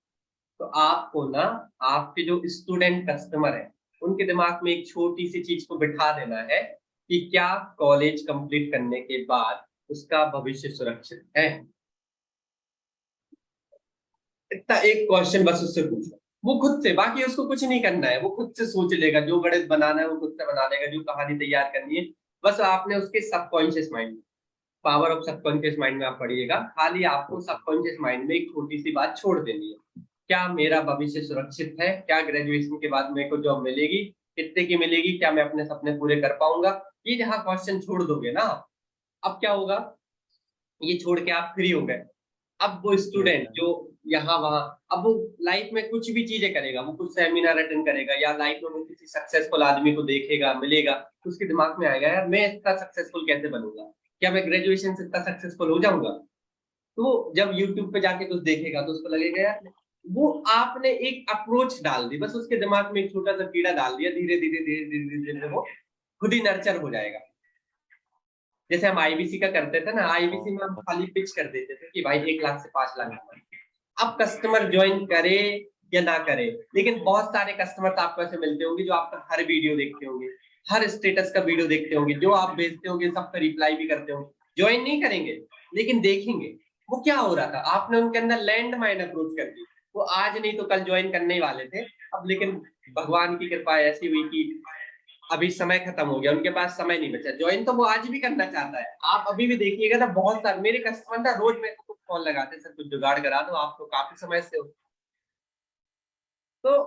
तो आपको ना आपके जो स्टूडेंट कस्टमर है उनके दिमाग में एक छोटी सी चीज को बिठा देना है कि क्या कॉलेज कंप्लीट करने के बाद उसका भविष्य सुरक्षित है। इतना एक क्वेश्चन बस उससे पूछो, वो खुद से, बाकी उसको कुछ नहीं करना है, वो खुद से सोच लेगा। जो गणित बनाना है वो खुद से बना लेगा, जो कहानी तैयार करनी है बस आपने उसके subconscious mind, power of subconscious mind में आप पढ़िएगा। खाली आपको सबकॉन्शियस माइंड में एक छोटी सी बात छोड़ देनी है, क्या मेरा भविष्य सुरक्षित है? क्या ग्रेजुएशन के बाद मेरे को जॉब मिलेगी? कितने की मिलेगी? क्या मैं अपने सपने पूरे कर पाऊंगा? ये जहां क्वेश्चन छोड़ दोगे ना, अब क्या होगा, ये छोड़ के आप फ्री हो गए। अब वो स्टूडेंट जो यहाँ वहां, अब वो लाइफ में कुछ भी चीजें करेगा, वो कुछ सेमिनार अटेंड करेगा या लाइफ में वो किसी सक्सेसफुल आदमी को देखेगा, मिलेगा, तो उसके दिमाग में आएगा यार मैं इतना सक्सेसफुल कैसे बनूंगा? क्या मैं ग्रेजुएशन से इतना सक्सेसफुल हो जाऊंगा? तो जब यूट्यूब पे जाके कुछ देखेगा तो उसको लगेगा यार वो आपने एक अप्रोच डाल दी, बस उसके दिमाग में एक छोटा सा कीड़ा डाल दिया, धीरे धीरे धीरे धीरे धीरे वो खुद ही नर्चर हो जाएगा। जैसे हम आईबीसी का करते थे ना, आईबीसी में हम खाली पिच कर देते थे कि भाई 1 लाख से 5 लाख। अब कस्टमर ज्वाइन करे या ना करे, लेकिन बहुत सारे कस्टमर तो आपको ऐसे मिलते होंगे जो आपका हर वीडियो देखते होंगे, हर स्टेटस का वीडियो देखते होंगे, जो आप भेजते होंगे सबका रिप्लाई भी करते होंगे। ज्वाइन नहीं करेंगे लेकिन देखेंगे वो क्या हो रहा था। आपने उनके अंदर लैंड माइन अप्रोच कर दी, वो आज नहीं तो कल ज्वाइन करने ही वाले थे। अब लेकिन भगवान की कृपा ऐसी हुई कि अभी समय खत्म हो गया, उनके पास समय नहीं बचा। ज्वाइन तो वो आज भी करना चाहता है। आप अभी भी देखिएगा ना, बहुत सारे मेरे कस्टमर ना रोज मेरे को कॉल लगाते हैं, सर कुछ जुगाड़ करा दो, आप तो काफी समय से हो। तो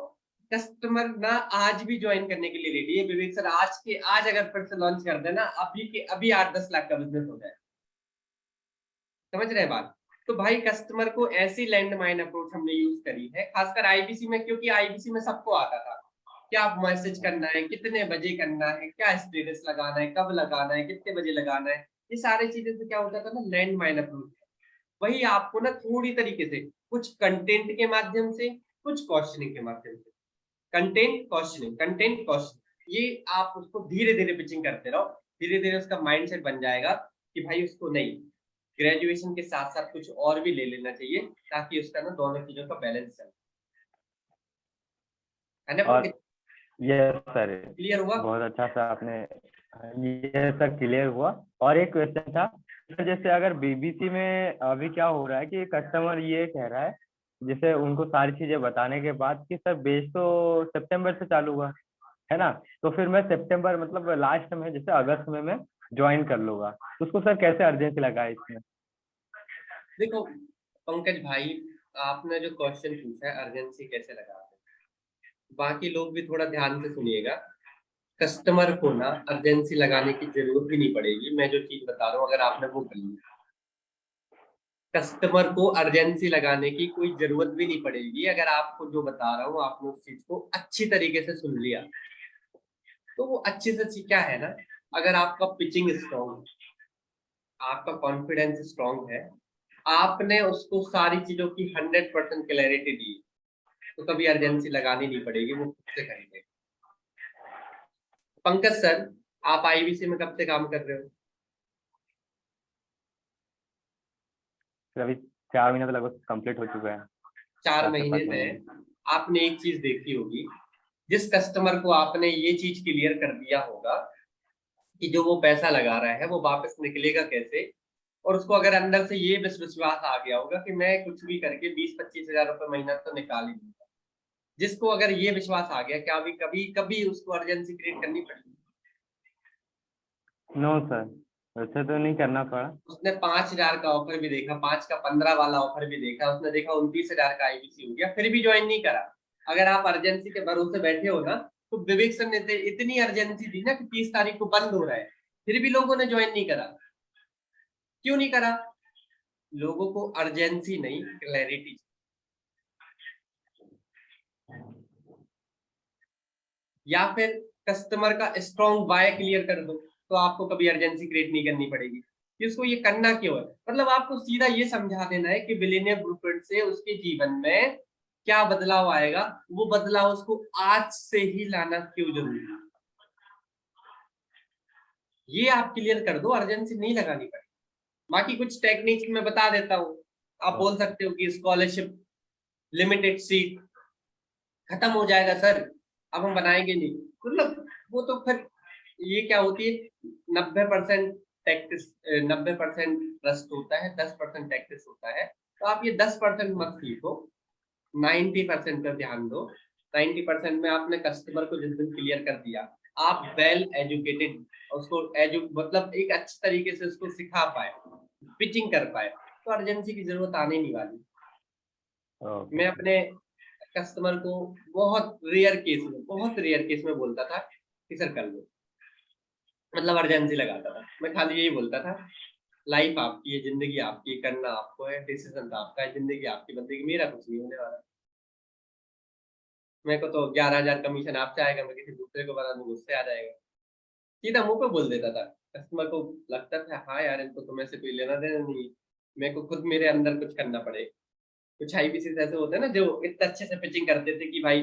कस्टमर ना आज भी ज्वाइन करने के लिए रेडी है। विवेक सर आज के आज अगर फिर से लॉन्च कर देना, अभी के अभी 8-10 लाख का बिजनेस हो जाए। समझ रहे हैं बात? तो भाई कस्टमर को ऐसी लैंड माइन अप्रोच हमने यूज करी है, खासकर आईबीसी में, क्योंकि आईबीसी में सबको आता था क्या मैसेज करना है, कितने बजे करना है, क्या स्टेटस लगाना है, कब लगाना है, कितने बजे लगाना है, ये सारी चीजें से क्या होता था ना, लैंड माइन अप्रोच। वही आपको ना थोड़ी तरीके से कुछ कंटेंट के माध्यम से, कुछ क्वेश्चनिंग के माध्यम से, कंटेंट क्वेश्चनिंग, कंटेंट क्वेश्चन, ये आप उसको धीरे धीरे पिचिंग करते रहो। धीरे धीरे उसका माइंडसेट बन जाएगा कि भाई उसको नहीं, ग्रेजुएशन के साथ साथ कुछ और भी ले लेना चाहिए ताकि उसका ना दोनों चीजों का बैलेंस चले, है ना? ये सर क्लियर हुआ? बहुत अच्छा सा आपने, ये सर क्लियर हुआ। और एक क्वेश्चन था सर, जैसे अगर बीबीसी में अभी क्या हो रहा है कि कस्टमर ये कह रहा है, जैसे उनको सारी चीजें बताने के बाद कि सर बेच तो सितंबर से चालू हुआ है ना, तो फिर मैं सितंबर मतलब लास्ट में जैसे अगस्त में मैं ज्वाइन कर लूंगा, तो उसको सर कैसे अर्जेंसी लगाए इसमें? देखो पंकज भाई, आपने जो क्वेश्चन पूछा है अर्जेंसी कैसे लगाते हैं, बाकी लोग भी थोड़ा ध्यान से सुनिएगा। कस्टमर को ना अर्जेंसी लगाने की जरूरत भी नहीं पड़ेगी। मैं जो चीज बता रहा हूँ अगर आपने वो कर ली, कस्टमर को अर्जेंसी लगाने की कोई जरूरत भी नहीं पड़ेगी। अगर आपको जो बता रहा हूँ आपने उस चीज को अच्छी तरीके से सुन लिया तो वो अच्छी से अच्छी क्या है ना, अगर आपका पिचिंग स्ट्रॉन्ग, आपका कॉन्फिडेंस स्ट्रॉन्ग है, आपने उसको सारी चीजों की 100% क्लैरिटी दी, तो कभी अर्जेंसी लगानी नहीं पड़ेगी, वो खुद से करेंगे। पंकज सर, आप आईवीसी में कब से काम कर रहे हो? अभी 4 महीने तो लगभग कंप्लीट हो चुका है। 4 महीने में आपने एक चीज देखी होगी, जिस कस्टमर को आपने ये चीज क्लियर कर दिया होगा कि जो वो पैसा लगा रहा है वो वापस निकलेगा कैसे, और उसको अगर अंदर से ये विश्वास आ गया होगा कि मैं कुछ भी करके 20-25 हजार रुपए महीना तो निकाल ही दूंगा, जिसको अगर ये विश्वास आ गया, क्या अभी कभी कभी उसको अर्जेंसी क्रिएट करनी पड़ेगी? नो सर, वैसे तो नहीं करना पड़ा। उसने 5,000 का ऑफर भी देखा, 5 का 15 वाला ऑफर भी देखा, उसने देखा 29,000 का आईबीसी हो गया, फिर भी ज्वाइन नहीं करा। अगर आप अर्जेंसी के भरोसे बैठे हो ना, तो विवेक सर ने इतनी अर्जेंसी दी ना कि 30 तारीख को बंद हो रहा है, फिर भी लोगों ने ज्वाइन नहीं करा। क्यों नहीं करा? लोगों को अर्जेंसी नहीं, क्लैरिटी। या फिर कस्टमर का स्ट्रॉन्ग बाय क्लियर कर दो, तो आपको कभी अर्जेंसी क्रिएट नहीं करनी पड़ेगी। कि उसको ये करना क्यों है, मतलब आपको सीधा ये समझा देना है कि बिलियनियर ब्लूप्रिंट से उसके जीवन में क्या बदलाव आएगा, वो बदलाव उसको आज से ही लाना क्यों जरूरी है, ये आप क्लियर कर दो, अर्जेंसी नहीं लगानी पड़ेगी। बाकी कुछ टेक्निक्स मैं बता देता हूँ। आप बोल सकते हो कि स्कॉलरशिप लिमिटेड सीट खत्म हो जाएगा सर, अब हम बनाएंगे नहीं, मतलब वो तो फिर ये क्या होती है, 90% टैक्स, 90% ट्रस्ट होता है, 10% टैक्स होता है। तो आप ये 10% मत सीखो, 90% पर ध्यान दो। 90% में आपने कस्टमर को जिस दिन क्लियर कर दिया, आप वेल एजुकेटेड उसको मतलब एक अच्छी तरीके से उसको सिखा पाए, पिचिंग कर पाए, तो अर्जेंसी की जरूरत आने नहीं वाली। मैं अपने कस्टमर को बहुत रेयर केस में बोलता था कि सर कर लो, मतलब अर्जेंसी लगाता था। मैं खाली यही बोलता था, लाइफ आपकी है, जिंदगी आपकी है, करना आपको है, डिसीजन आपका है, जिंदगी आपकी बंदगी, मेरा कुछ नहीं होने वाला। मेरे को तो 11,000 कमीशन आपसे आएगा, मैं किसी दूसरे को बना दूं, उससे आ जाएगा। सीधा मुंह पे बोल देता था। कस्टमर को लगता था हाँ यार इनको तो मेरे से कोई लेना देना नहीं, मेरे को खुद मेरे अंदर कुछ करना पड़ेगा। कुछ आईपीसी ऐसे होते हैं ना जो इतने अच्छे से पिचिंग करते थे कि भाई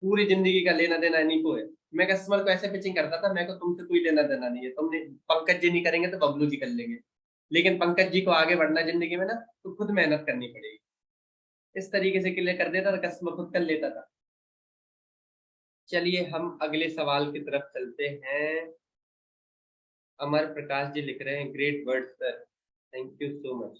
पूरी जिंदगी का लेना देना इन्हीं को है। मैं कस्टमर को ऐसे पिचिंग करता था, मेरे को तुमसे कोई लेना देना नहीं है, तुमने पंकज जी नहीं करेंगे तो बबलू जी कर लेंगे, लेकिन पंकज जी को आगे बढ़ना जिंदगी में ना, तो खुद मेहनत करनी पड़ेगी। इस तरीके से क्लियर कर देता था, कस्टमर खुद कर लेता था। चलिए हम अगले सवाल की तरफ चलते हैं। अमर प्रकाश जी लिख रहे हैं, great word sir, thank you so much.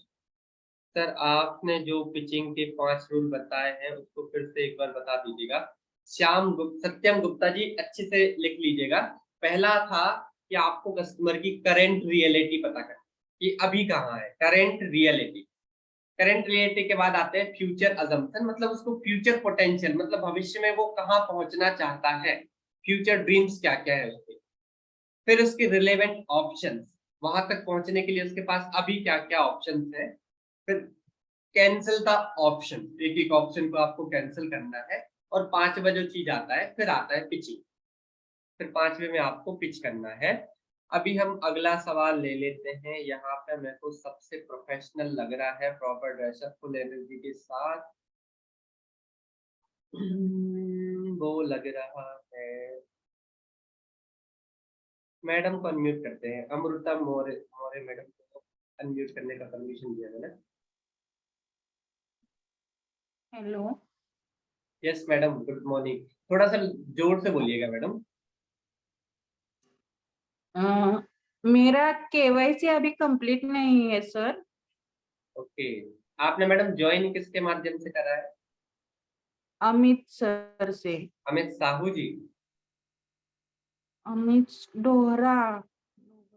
Sir आपने जो पिचिंग के 5 रूल बताए हैं उसको फिर से एक बार बता दीजिएगा। सत्यम गुप्ता जी अच्छे से लिख लीजिएगा। पहला था कि आपको कस्टमर की करेंट रियलिटी पता करना कि अभी कहाँ है, करेंट रियलिटी। करेंट रियलिटी के बाद आते हैं फ्यूचर अजम्पशन, मतलब उसको फ्यूचर पोटेंशियल, मतलब भविष्य में वो कहाँ पहुंचना चाहता है, फ्यूचर ड्रीम्स क्या क्या है उसके। फिर उसके रिलेवेंट ऑप्शंस, वहां तक पहुंचने के लिए उसके पास अभी क्या क्या ऑप्शंस है। फिर कैंसिल द ऑप्शन, एक एक ऑप्शन को आपको कैंसिल करना है। और 5वां जो चीज आता है, फिर आता है पिचिंग, फिर 5वें में आपको पिच करना है। अभी हम अगला सवाल ले लेते हैं। यहाँ पे मेरे को सबसे प्रोफेशनल लग रहा है, प्रॉपर ड्रेसअप फुल एनर्जी के साथ वो लग रहा है। मैडम को अनम्यूट करते हैं, अमृता मोरे मोरे मैडम को अनम्यूट करने का परमिशन दिया मैंने। Hello. Yes madam, good morning. थोड़ा सा जोर से बोलिएगा मैडम। मेरा केवाईसी अभी कंप्लीट नहीं है सर। ओके, आपने मैडम ज्वाइन किसके माध्यम से करा है? अमित सर से। अमित साहू जी? अमित डोहरा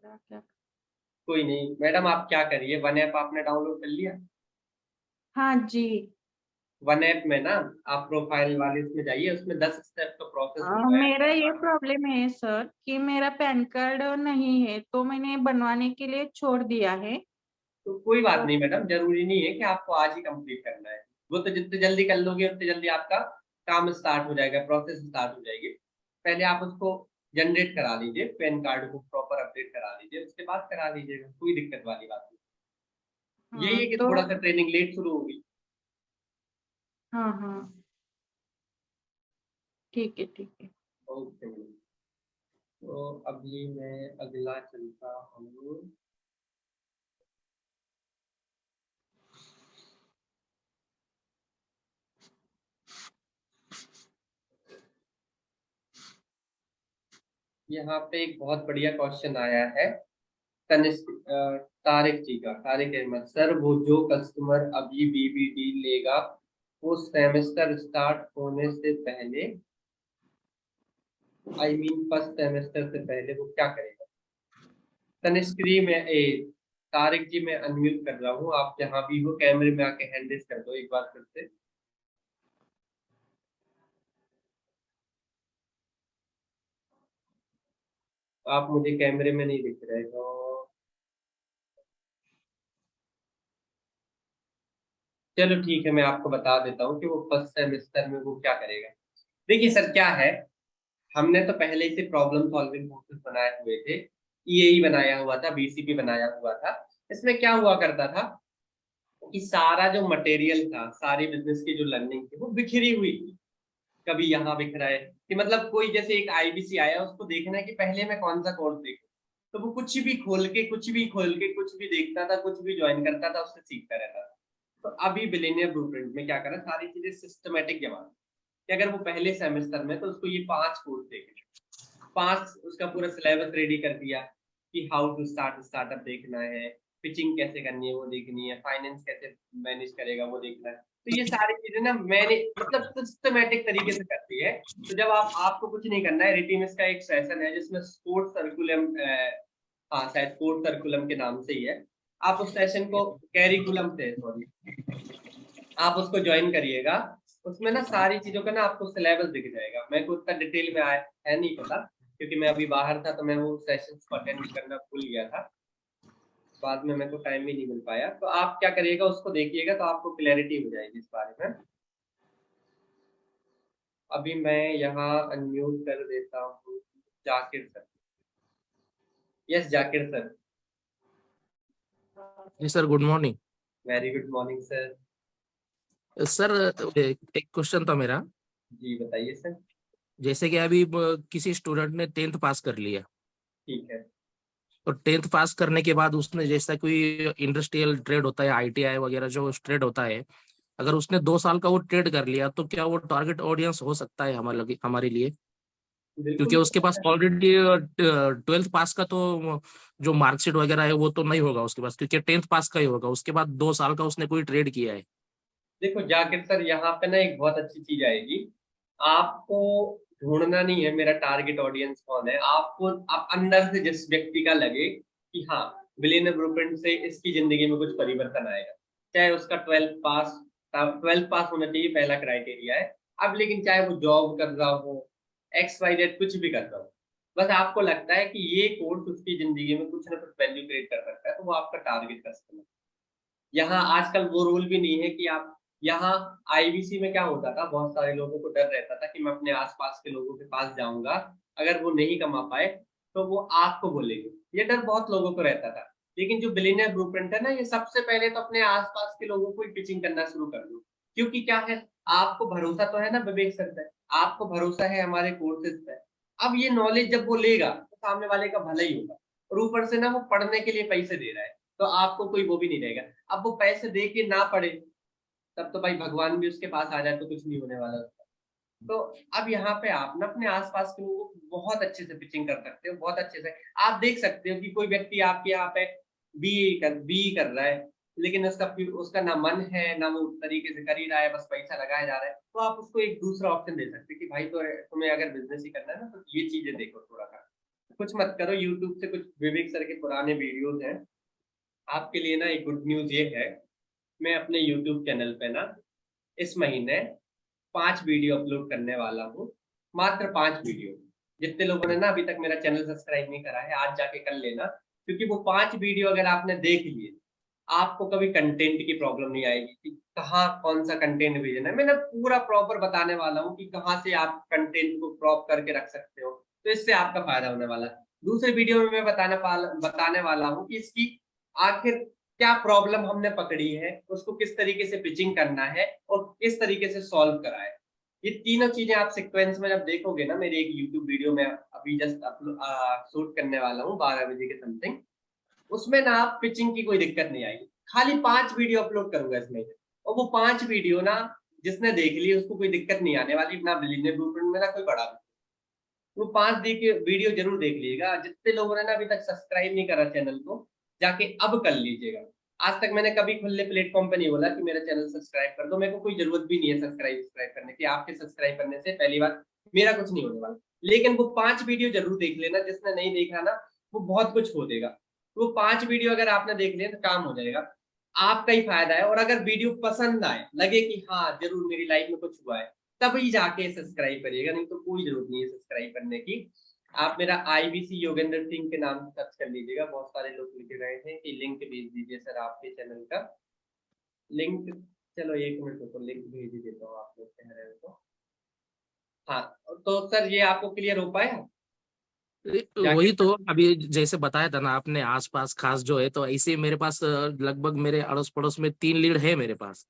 क्या? कोई नहीं मैडम, आप क्या करिए, वन ऐप आपने डाउनलोड कर लिया? हाँ जी। वन ऐप में ना आप प्रोफाइल वाले इसमें जाइए, उसमें 10 स्टेप का प्रोसेस होता है। मेरा ये प्रॉब्लम है सर कि मेरा पैन कार्ड नहीं है, तो मैंने बनवाने के लिए छोड़ दिया है। तो कोई बात नहीं मैडम, जरूरी नहीं है कि आपको आज ही कंप्लीट करना है। वो तो जितने जल्दी कर लोगे उतने जल्दी आपका काम स्टार्ट हो जाएगा, प्रोसेस स्टार्ट हो जाएगी। पहले आप उसको जनरेट करा लीजिए, पैन कार्ड को प्रॉपर अपडेट करा लीजिए, उसके बाद करा लीजिएगा, कोई दिक्कत वाली बात नहीं। यही है कि तो थोड़ा सा ट्रेनिंग लेट शुरू होगी। हाँ हाँ ठीक है ठीक है। ओके मैडम, तो अभी मैं अगला चलता हूँ। यहाँ पे एक बहुत बढ़िया क्वेश्चन आया है तारिक जी का, तारिक अहमद सर, वो जो कस्टमर अभी बीबीडी लेगा वो सेमेस्टर स्टार्ट होने से पहले, आई मीन फर्स्ट सेमेस्टर से पहले वो क्या करेगा? तनिष्क्री में तारिक जी मैं अनम्यूट कर रहा हूँ, आप जहाँ भी हो कैमरे में आके हैंड रेज कर दो एक बार फिर से। आप मुझे कैमरे में नहीं दिख रहे हो। चलो ठीक है, मैं आपको बता देता हूँ कि वो फर्स्ट सेमेस्टर में वो क्या करेगा। देखिए सर क्या है, हमने तो पहले से प्रॉब्लम सॉल्विंग कोर्सेज बनाए हुए थे, ईएई बनाया हुआ था, बीसीपी बनाया हुआ था। इसमें क्या हुआ करता था कि सारा जो मटेरियल था, सारी बिजनेस की जो लर्निंग थी वो बिखरी हुई थी। कभी यहाँ बिखरा है कि मतलब कोई जैसे एक आईबीसी आया, उसको देखना है कि पहले मैं कौन सा कोर्स देखूं, तो वो कुछ भी खोल के कुछ भी खोल के कुछ भी देखता था, कुछ भी ज्वाइन करता था, उससे सीखता रहता था। तो अभी बिलियनियर ब्लूप्रिंट में क्या करा, सारी चीजें सिस्टमेटिक जमा कि अगर वो पहले सेमेस्टर में तो उसको ये 5 कोर्स देखने, 5 उसका पूरा सिलेबस रेडी कर दिया कि हाउ टू स्टार्टअप देखना है, पिचिंग कैसे करनी है वो देखनी है, फाइनेंस कैसे मैनेज करेगा वो देखना है। तो ये सारी चीजें ना मैंने मतलब सिस्टमेटिक तरीके से कर दी है। तो जब आपको कुछ नहीं करना है, रिटीमिस का एक सेशन है जिसमें स्पोर्ट्स सर्कुलम, हाँ शायद स्पोर्ट्स सर्कुलम के नाम से ही है, आप उस सेशन को कैरिकुलम से, सॉरी, आप उसको ज्वाइन करिएगा। उसमें ना सारी चीजों का ना आपको सिलेबस दिख जाएगा। मेरे को उतना डिटेल में है नहीं पता, क्योंकि मैं अभी बाहर था तो मैं वो सेशंस को अटेंड करना भूल गया था, बाद में मेरे को टाइम भी नहीं मिल पाया। तो आप क्या करिएगा, उसको देखिएगा तो आपको क्लैरिटी हो जाएगी इस बारे में। अभी मैं यहाँ अनम्यूट कर देता हूँ Zakir sir. Yes Zakir sir. जी sir, good morning. Very good morning sir. Sir एक क्वेश्चन था मेरा। जी बताइए सर। जैसे कि अभी किसी स्टूडेंट ने 10th पास कर लिया, ठीक है। तो 10th पास करने के बाद उसने जैसा कोई इंडस्ट्रियल ट्रेड होता है, आईटीआई वगैरह जो ट्रेड होता है, अगर उसने 2 साल का वो ट्रेड कर लिया तो क्या वो टारगेट ऑडियंस हो सकता है हमारे लिए? क्योंकि बिल्कुल। उसके पास ऑलरेडी 12th पास का तो जो मार्कशीट वगैरह है वो तो नहीं होगा उसके पास, क्योंकि 10th पास का ही होगा। उसके बाद 2 साल का उसने कोई ट्रेड किया है। देखो जाकिर सर, यहाँ पे ना एक बहुत अच्छी चीज आएगी। आपको ढूंढना नहीं है मेरा टारगेट ऑडियंस कौन है, आपको आप अंदर से जिस व्यक्ति का लगे कि हाँ बिलियनियर ब्लूप्रिंट से इसकी जिंदगी में कुछ परिवर्तन आएगा, चाहे उसका 12th पास होना चाहिए, पहला क्राइटेरिया है। अब लेकिन चाहे वो जॉब कर रहा हो, XYZ कुछ भी कर रहा हो, बस आपको लगता है कि ये कोर्स उसकी जिंदगी में कुछ ना कुछ वैल्यू क्रिएट कर सकता है, तो वो आपका टारगेट कस्टमर। यहाँ आजकल वो रूल भी नहीं है कि आप, यहाँ आईबीसी में क्या होता था, बहुत सारे लोगों को डर रहता था कि मैं अपने आसपास के लोगों के पास जाऊंगा, अगर वो नहीं कमा पाए तो वो आपको बोलेंगे, ये डर बहुत लोगों को रहता था। लेकिन जो बिलियनियर ब्लूप्रिंट है ना, ये सबसे पहले तो अपने आसपास के लोगों को ही पिचिंग करना शुरू कर दो। क्योंकि क्या है, आपको भरोसा तो है ना विवेक सर पे, आपको भरोसा है हमारे कोर्सेज पे। अब ये नॉलेज जब वो लेगा तो सामने वाले का भला ही होगा, और ऊपर से ना वो पढ़ने के लिए पैसे दे रहा है, तो आपको कोई वो भी नहीं रहेगा। अब वो पैसे दे के ना पढ़े, तब तो भाई भगवान भी उसके पास आ जाए तो कुछ नहीं होने वाला उसका। तो अब यहाँ पे आप ना अपने आसपास के लोगों को बहुत अच्छे से पिचिंग कर सकते हो, बहुत अच्छे से। आप देख सकते हो कि कोई व्यक्ति आपके यहाँ पे बी कर रहा है, लेकिन उसका ना मन है ना वो तरीके से कर ही रहा है, बस पैसा लगाया जा रहा है, तो आप उसको एक दूसरा ऑप्शन दे सकते हो कि भाई तो तुम्हें अगर बिजनेस ही करना है ना, तो ये चीजें देखो, थोड़ा सा कुछ मत करो। यूट्यूब से कुछ विवेक सर के पुराने वीडियोज हैं आपके लिए ना। एक गुड न्यूज ये है, मैं अपने यूट्यूब चैनल पे ना इस महीने 5 वीडियो अपलोड करने वाला हूँ, मात्र 5 वीडियो। जितने लोगों ने ना अभी तक मेरा चैनल सब्सक्राइब नहीं करा है, आज जाके कर लेना, क्योंकि वो 5 वीडियो अगर आपने देख लिए आपको कभी कंटेंट की प्रॉब्लम नहीं आएगी कि कहाँ कौन सा कंटेंट भेजना है। मैंने पूरा प्रॉपर बताने वाला हूँ कि कहाँ से आप कंटेंट को क्रॉप करके रख सकते हो, तो इससे आपका फायदा होने वाला है। दूसरे वीडियो में मैं बताने वाला हूँ कि इसकी आखिर क्या प्रॉब्लम हमने पकड़ी है, उसको किस तरीके से पिचिंग करना है और किस तरीके से सॉल्व करा है। ये तीनों चीजें आप सीक्वेंस में जब देखोगे ना, मेरे एक यूट्यूब वीडियो में अभी जस्ट शूट करने वाला हूँ 12 बजे के समथिंग, उसमें ना आप पिचिंग की कोई दिक्कत नहीं आएगी। खाली 5 वीडियो अपलोड करूंगा इसमें, और वो 5 वीडियो ना जिसने देख ली उसको कोई दिक्कत नहीं आने वाली, ना बिलियनियर ब्लूप्रिंट में ना कोई बड़ा। वो 5 वीडियो जरूर देख लीजिएगा। जितने लोगों ने ना अभी तक सब्सक्राइब नहीं करा चैनल को, जाके अब कर लीजिएगा। आज तक मैंने कभी खुले प्लेटफॉर्म पे नहीं बोला कि मेरा चैनल सब्सक्राइब कर दो, मेरे को कोई जरूरत भी नहीं है सब्सक्राइब करने की। आपके सब्सक्राइब करने से पहली बात मेरा कुछ नहीं होने वाला, लेकिन वो 5 वीडियो जरूर देख लेना। जिसने नहीं देखा ना वो बहुत कुछ खो देगा। वो 5 वीडियो अगर आपने देख लिया तो काम हो जाएगा, आपका ही फायदा है। और अगर वीडियो पसंद आए, लगे कि हाँ जरूर मेरी लाइफ में कुछ हुआ है, तभी जाके सब्सक्राइब करिएगा, नहीं तो कोई जरूरत नहीं है सब्सक्राइब करने की। आप मेरा IBC योगेंद्र सिंह के नाम से सर्च कर लीजिएगा। बहुत सारे लोग लिख रहे थे कि लिंक भेज दीजिए सर आपके चैनल का लिंक। चलो 1 मिनट रुको, लिंक भेज ही देता हूँ आप लोग कह रहे हो तो। हाँ तो सर ये आपको क्लियर हो पाया? वही तो अभी जैसे बताया था ना आपने, आसपास खास जो है, तो ऐसे मेरे पास लगभग मेरे अड़ोस पड़ोस में 3 लीड है मेरे पास,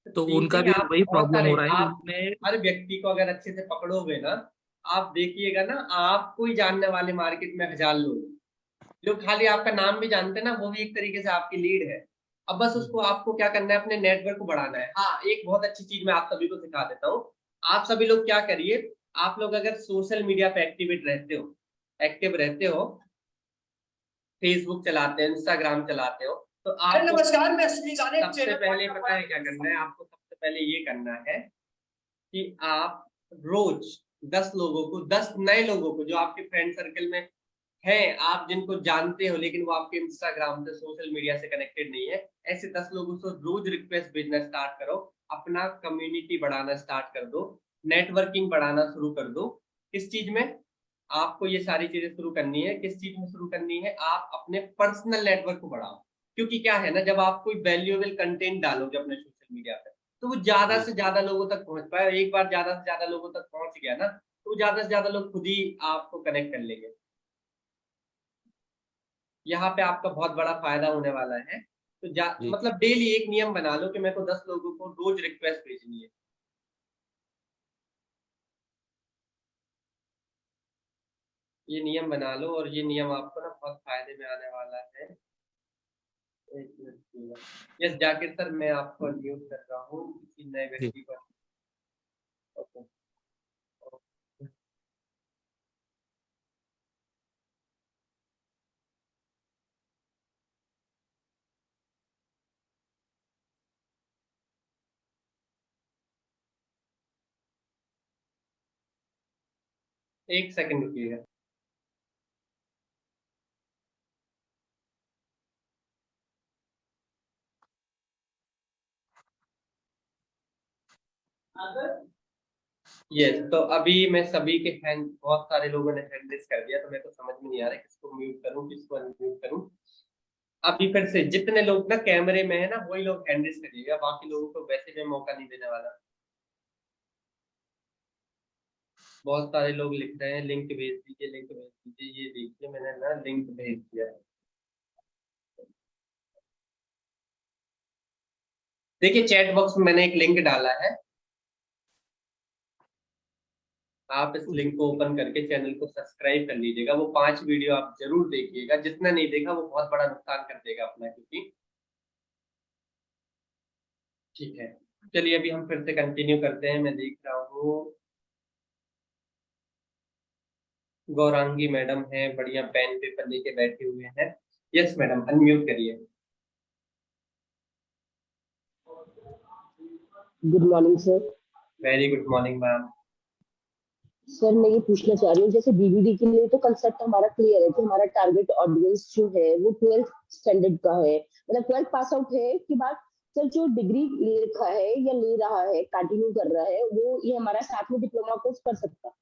तो उनका नहीं, भी आप वही बहुत प्रॉब्लम सारे हो रहा है। आप हर व्यक्ति को अगर अच्छे से पकड़ोगे ना, आप देखिएगा ना, आपको ही जानने वाले मार्केट में 1000 लोग हैं। जो खाली आपका नाम भी जानते हैं ना, वो भी एक तरीके से आपकी लीड है। अब बस उसको आपको क्या करना है, अपने नेटवर्क को बढ़ाना है। हाँ एक बहुत अच्छी चीज मैं आप सभी को सिखा देता हूँ। आप सभी लोग क्या करिए, आप लोग अगर सोशल मीडिया पे एक्टिव रहते हो, फेसबुक चलाते हो, इंस्टाग्राम चलाते हो, तो आप नमस्कार, मैं सबसे पहले पता है क्या करना है आपको? सबसे पहले ये करना है कि आप रोज 10 लोगों को, 10 नए लोगों को जो आपके फ्रेंड सर्कल में हैं, आप जिनको जानते हो लेकिन वो आपके इंस्टाग्राम से सोशल मीडिया से कनेक्टेड नहीं है, ऐसे 10 लोगों से रोज रिक्वेस्ट भेजना स्टार्ट करो। अपना कम्युनिटी बढ़ाना स्टार्ट कर दो, नेटवर्किंग बढ़ाना शुरू कर दो। किस चीज में आपको ये सारी चीजें शुरू करनी है? किस चीज में शुरू करनी है? आप अपने पर्सनल नेटवर्क को बढ़ाओ। क्योंकि क्या है ना, जब आप कोई वैल्यूएबल कंटेंट डालोगे अपने सोशल मीडिया पे, तो वो ज्यादा से ज्यादा लोगों तक पहुंच पाए। और एक बार ज्यादा से ज्यादा लोगों तक पहुंच गया ना, तो ज्यादा से ज्यादा लोग खुद ही आपको कनेक्ट कर लेंगे। यहाँ पे आपका बहुत बड़ा फायदा होने वाला है। तो मतलब डेली एक नियम बना लो कि मेरे को 10 लोगों को रोज रिक्वेस्ट भेजनी है। ये नियम बना लो, और ये नियम आपको ना बहुत फायदे में आने वाला है। एक मिनट, यस जाकिर सर, मैं आपको म्यूट कर रहा हूँ किसी नए व्यक्ति पर। ओके, एक सेकंड रुकिएगा। यस तो अभी मैं सभी के हैंड, बहुत सारे लोगों ने हैंड रेस कर दिया, तो मेरे को समझ में नहीं आ रहा है किसको म्यूट करूं किसको अनम्यूट करूं। अभी फिर से जितने लोग ना कैमरे में है ना, वही लोग हैंड रेस करिएगा, बाकी लोगों को वैसे मैं मौका नहीं देने वाला। बहुत सारे लोग लिख रहे हैं लिंक भेज दीजिए, लिंक भेज दीजिए। ये देखिए मैंने ना लिंक भेज दिया है। देखिए चैट बॉक्स में मैंने एक लिंक डाला है, आप इस लिंक को ओपन करके चैनल को सब्सक्राइब कर लीजिएगा। वो 5 वीडियो आप जरूर देखिएगा, जितना नहीं देखा वो बहुत बड़ा नुकसान कर देगा अपना, क्योंकि ठीक है। चलिए अभी हम फिर से कंटिन्यू करते हैं। मैं देख रहा हूँ गौरांगी मैडम है, बढ़िया पेन पेपर लेके बैठे हुए हैं। यस मैडम, अनम्यूट करिए। Good morning sir. Very good morning ma'am. Sir मैं ये पूछना चाह रही हूँ, जैसे BBD के लिए तो कंसेप्ट हमारा क्लियर है कि हमारा टारगेट ऑडियंस जो है वो 12th स्टैंडर्ड का है, मतलब 12th पास आउट है। के बाद सर जो डिग्री ले रखा है या ले रहा है, कंटिन्यू कर रहा है, वो ये हमारा साथ में डिप्लोमा कोर्स कर सकता है,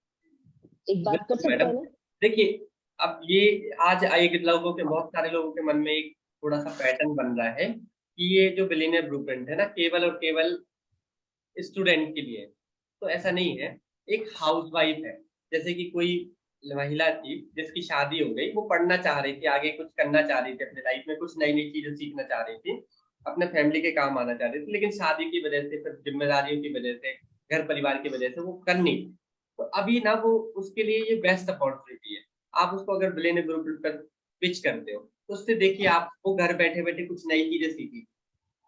एक बात कर सकता है ना? देखिए अब ये आज एक लोगों के, बहुत सारे लोगों के मन में एक थोड़ा सा पैटर्न बन रहा है कि ये जो बिलियनियर ब्लूप्रिंट है ना केवल और केवल स्टूडेंट के लिए है। तो ऐसा नहीं है। एक हाउसवाइफ है, जैसे कि कोई महिला थी जिसकी शादी हो गई, वो पढ़ना चाह रही थी, आगे कुछ करना चाह रही थी अपने लाइफ में, कुछ नई नई चीजें सीखना चाह रही थी, अपने फैमिली के काम आना चाह रही थी, लेकिन शादी की वजह से, फिर जिम्मेदारियों की वजह से, घर परिवार की वजह से वो कर नहीं थी। तो अभी ना वो उसके लिए ये बेस्ट अपॉर्चुनिटी है। आप उसको अगर बिलियनियर ग्रुप पर पिच करते हो तो उससे देखिए आप वो घर बैठे बैठे कुछ नई चीजें सीखी।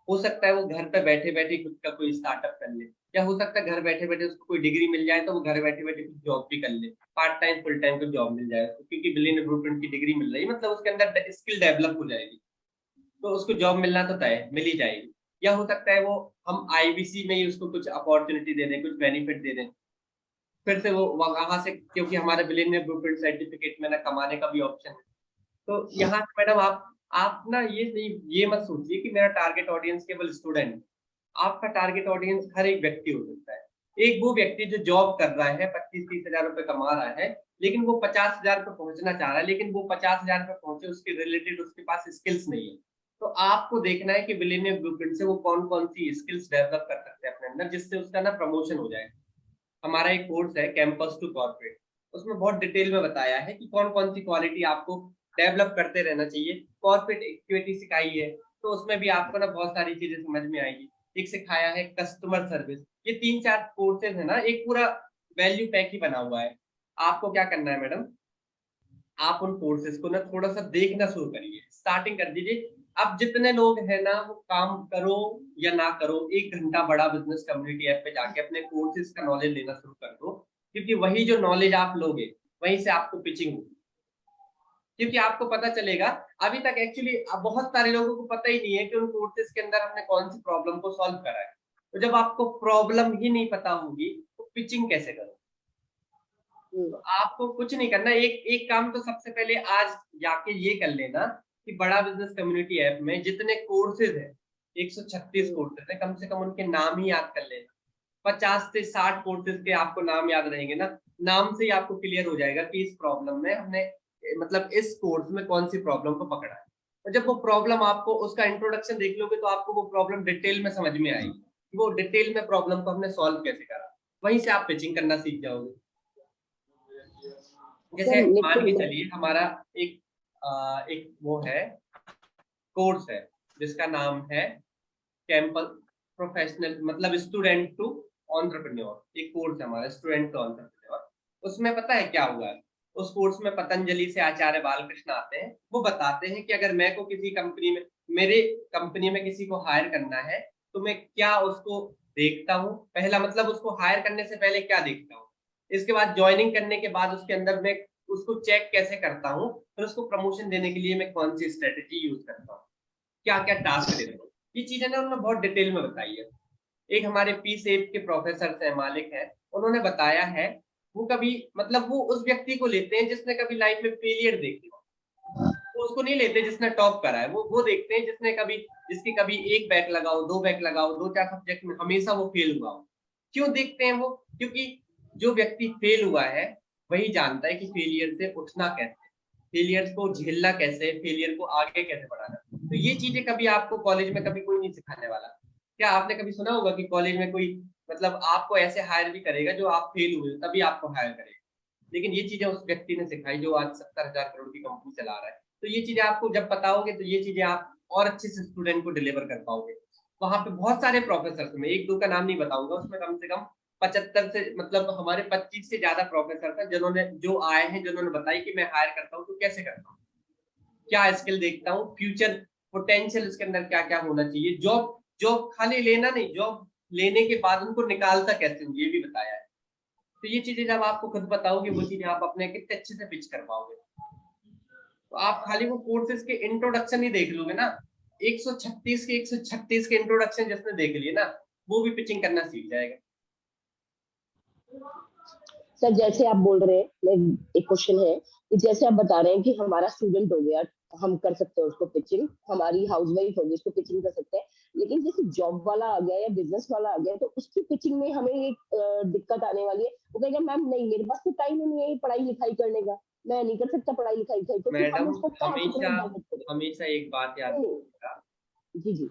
हो सकता है वो घर पे बैठे बैठे खुद का कोई स्टार्टअप कर ले, या हो सकता है घर बैठे बैठे उसको कोई डिग्री मिल जाए तो वो घर बैठे बैठे कुछ जॉब भी कर ले, पार्ट टाइम फुल टाइम कोई जॉब मिल जाए उसको, क्योंकि बिलियनियर ब्लूप्रिंट की डिग्री मिल रही है, मतलब उसके अंदर स्किल डेवलप हो जाएगी, तो उसको जॉब मिलना तो तय मिल ही जाएगी। या हो सकता है वो हम आईबीसी में ही उसको कुछ अपॉर्चुनिटी दे दें, कुछ बेनिफिट दे दें, फिर से वो वहां से, क्योंकि हमारे बिलियनियर ब्लूप्रिंट सर्टिफिकेट में ना कमाने का भी ऑप्शन है। तो यहाँ मैडम आप ना ये मत सोचिए कि मेरा टारगेट ऑडियंस केवल स्टूडेंट। आपका टारगेट ऑडियंस हर एक व्यक्ति हो सकता है। एक वो व्यक्ति जो जॉब कर रहा है, 25-30 हजार रुपए कमा रहा है, लेकिन वो 50 हजार पे पहुंचना चाह रहा है, लेकिन वो 50 हजार पे पहुंचे उसके रिलेटेड उसके पास स्किल्स नहीं है। तो आपको देखना है कि बिलियनियर ब्लूप्रिंट से वो कौन कौन सी स्किल्स डेवलप कर सकते हैं अपने अंदर, जिससे उसका ना प्रमोशन हो जाए। हमारा एक कोर्स है कैंपस टू कॉर्पोरेट, उसमें बहुत डिटेल में बताया है कि कौन कौन सी क्वालिटी आपको डेवलप करते रहना चाहिए। कॉर्पोरेट इक्विटी सिखाई है, तो उसमें भी आपको ना बहुत सारी चीजें समझ में आएगी। एक सिखाया है कस्टमर सर्विस। ये 3-4 कोर्सेज है ना, एक पूरा वैल्यू पैक ही बना हुआ है। आपको क्या करना है मैडम, आप उन कोर्सेज को ना थोड़ा सा देखना शुरू करिए, स्टार्टिंग कर दीजिए। अब जितने लोग हैं ना, वो काम करो या ना करो, 1 घंटा बड़ा बिजनेस कम्युनिटी ऐप पे जाके अपने कोर्सेज का नॉलेज लेना शुरू कर दो, क्योंकि वही जो नॉलेज आप लोगे वहीं से आपको पिचिंग होगी। क्योंकि आपको पता चलेगा, अभी तक एक्चुअली बहुत सारे लोगों को पता ही नहीं है कि उन कोर्सेज के अंदर हमने कौन सी प्रॉब्लम को सॉल्व करा है। तो जब आपको प्रॉब्लम ही नहीं पता होगी तो पिचिंग कैसे करो। तो आपको कुछ नहीं करना, एक एक काम तो सबसे पहले आज जाके ये कर लेना कि बड़ा बिजनेस कम्युनिटी ऐप में जितने कोर्सेज है, 136 कोर्सेज है, कम से कम उनके नाम ही याद कर लेना। 50 से 60 कोर्सेज के आपको नाम याद रहेंगे ना, नाम से ही आपको क्लियर हो जाएगा कि इस प्रॉब्लम में हमने, मतलब इस कोर्स में कौन सी प्रॉब्लम को पकड़ा है। और जब वो प्रॉब्लम आपको उसका इंट्रोडक्शन देख लोगे तो आपको वो प्रॉब्लम डिटेल में समझ में आएगी, वो डिटेल में प्रॉब्लम को हमने सॉल्व कैसे करा, वहीं से आप पिचिंग करना सीख जाओगे। जैसे मान के चलिए हमारा एक वो है कोर्स है जिसका नाम है कैंपस प्रोफेशनल, मतलब स्टूडेंट टू एंटरप्रेन्योर। एक कोर्स है हमारा स्टूडेंट टू एंटरप्रेन्योर। उसमें पता है क्या हुआ है, उस कोर्स में पतंजलि से आचार्य बालकृष्ण आते हैं। वो बताते हैं कि अगर मैं को किसी कंपनी में, मेरे कंपनी में किसी को हायर करना है तो मैं क्या उसको देखता हूँ। पहला मतलब उसको हायर करने से पहले क्या देखता हूँ, इसके बाद ज्वाइनिंग करने के बाद उसके अंदर मैं उसको चेक कैसे करता हूँ, फिर उसको प्रमोशन देने के लिए मैं कौन सी स्ट्रेटेजी यूज करता हूँ, क्या क्या टास्क देता हूँ। ये चीजें ना उन्होंने बहुत डिटेल में बताई है। एक हमारे पी सेफ के प्रोफेसर है, मालिक है, उन्होंने बताया है, वो कभी मतलब वो उस व्यक्ति को लेते हैं जिसने कभी लाइफ में फेलियर देखी हो। वो उसको नहीं लेते जिसने टॉप करा है, वो देखते हैं जिसने कभी, जिसकी कभी 1 बैक लगाओ, 2 बैक लगाओ, 2-4 सब्जेक्ट में हमेशा वो फेल हुआ हो। क्यों देखते हैं वो, क्योंकि जो व्यक्ति फेल हुआ है वही जानता है कि फेलियर से उठना कैसे, फेलियर को झेलना कैसे, फेलियर को आगे कैसे बढ़ाना। तो ये चीजें कभी आपको कॉलेज में कभी कोई नहीं सिखाने वाला। क्या आपने कभी सुना होगा कि कॉलेज में कोई मतलब आपको ऐसे हायर भी करेगा जो आप फेल हुए तभी आपको हायर करेगा, लेकिन ये चीजें उस व्यक्ति ने सिखाई जो आज 70,000 करोड़ की कंपनी चला रहा है। तो ये चीजें आपको जब पता होगे तो ये चीजें आप और अच्छे से स्टूडेंट को डिलीवर कर पाओगे। वहां पे बहुत सारे प्रोफेसर, मैं 1-2 का नाम नहीं बताऊंगा, उसमें कम से कम 75 से मतलब हमारे 25 से ज्यादा प्रोफेसर था जिन्होंने, जो आए हैं, जिन्होंने बताई कि मैं हायर करता हूँ तो कैसे करता हूँ, क्या स्किल देखता हूँ, फ्यूचर पोटेंशियल इसके अंदर क्या क्या होना चाहिए, जॉब खाली लेना नहीं, जॉब लेने के बाद उनको निकालता कैसे हूँ ये भी बताया है। तो ये चीजें जब आपको खुद बताओगे वो चीजें आप अपने कितने अच्छे से पिच कर पाओगे। तो आप खाली वो कोर्सेज के इंट्रोडक्शन ही देख लोगे ना, 136 के इंट्रोडक्शन जिसने देख लिए ना, वो भी पिचिंग करना सीख जाएगा। सर जैसे आप बोल रहे हैं, मैं एक क्वेश्चन है कि जैसे आप बता रहे हैं कि हमारा स्टूडेंट हो गया, हम कर सकते हैं उसको पिचिंग, हमारी हाउसवाइफ होगी उसको पिचिंग कर सकते हैं, लेकिन जैसे जॉब वाला आ गया या बिजनेस वाला आ गया तो उसकी पिचिंग में हमें एक दिक्कत आने वाली है। वो कहेगा मैम नहीं मेरे पास तो टाइम ही नहीं है पढ़ाई लिखाई करने का, मैं नहीं कर सकता पढ़ाई लिखाई क्योंकि मैडम फाइनेंस पढ़ता है, हमेशा मत करो। हमेशा एक बात याद नहीं, रखिएगा, जी जी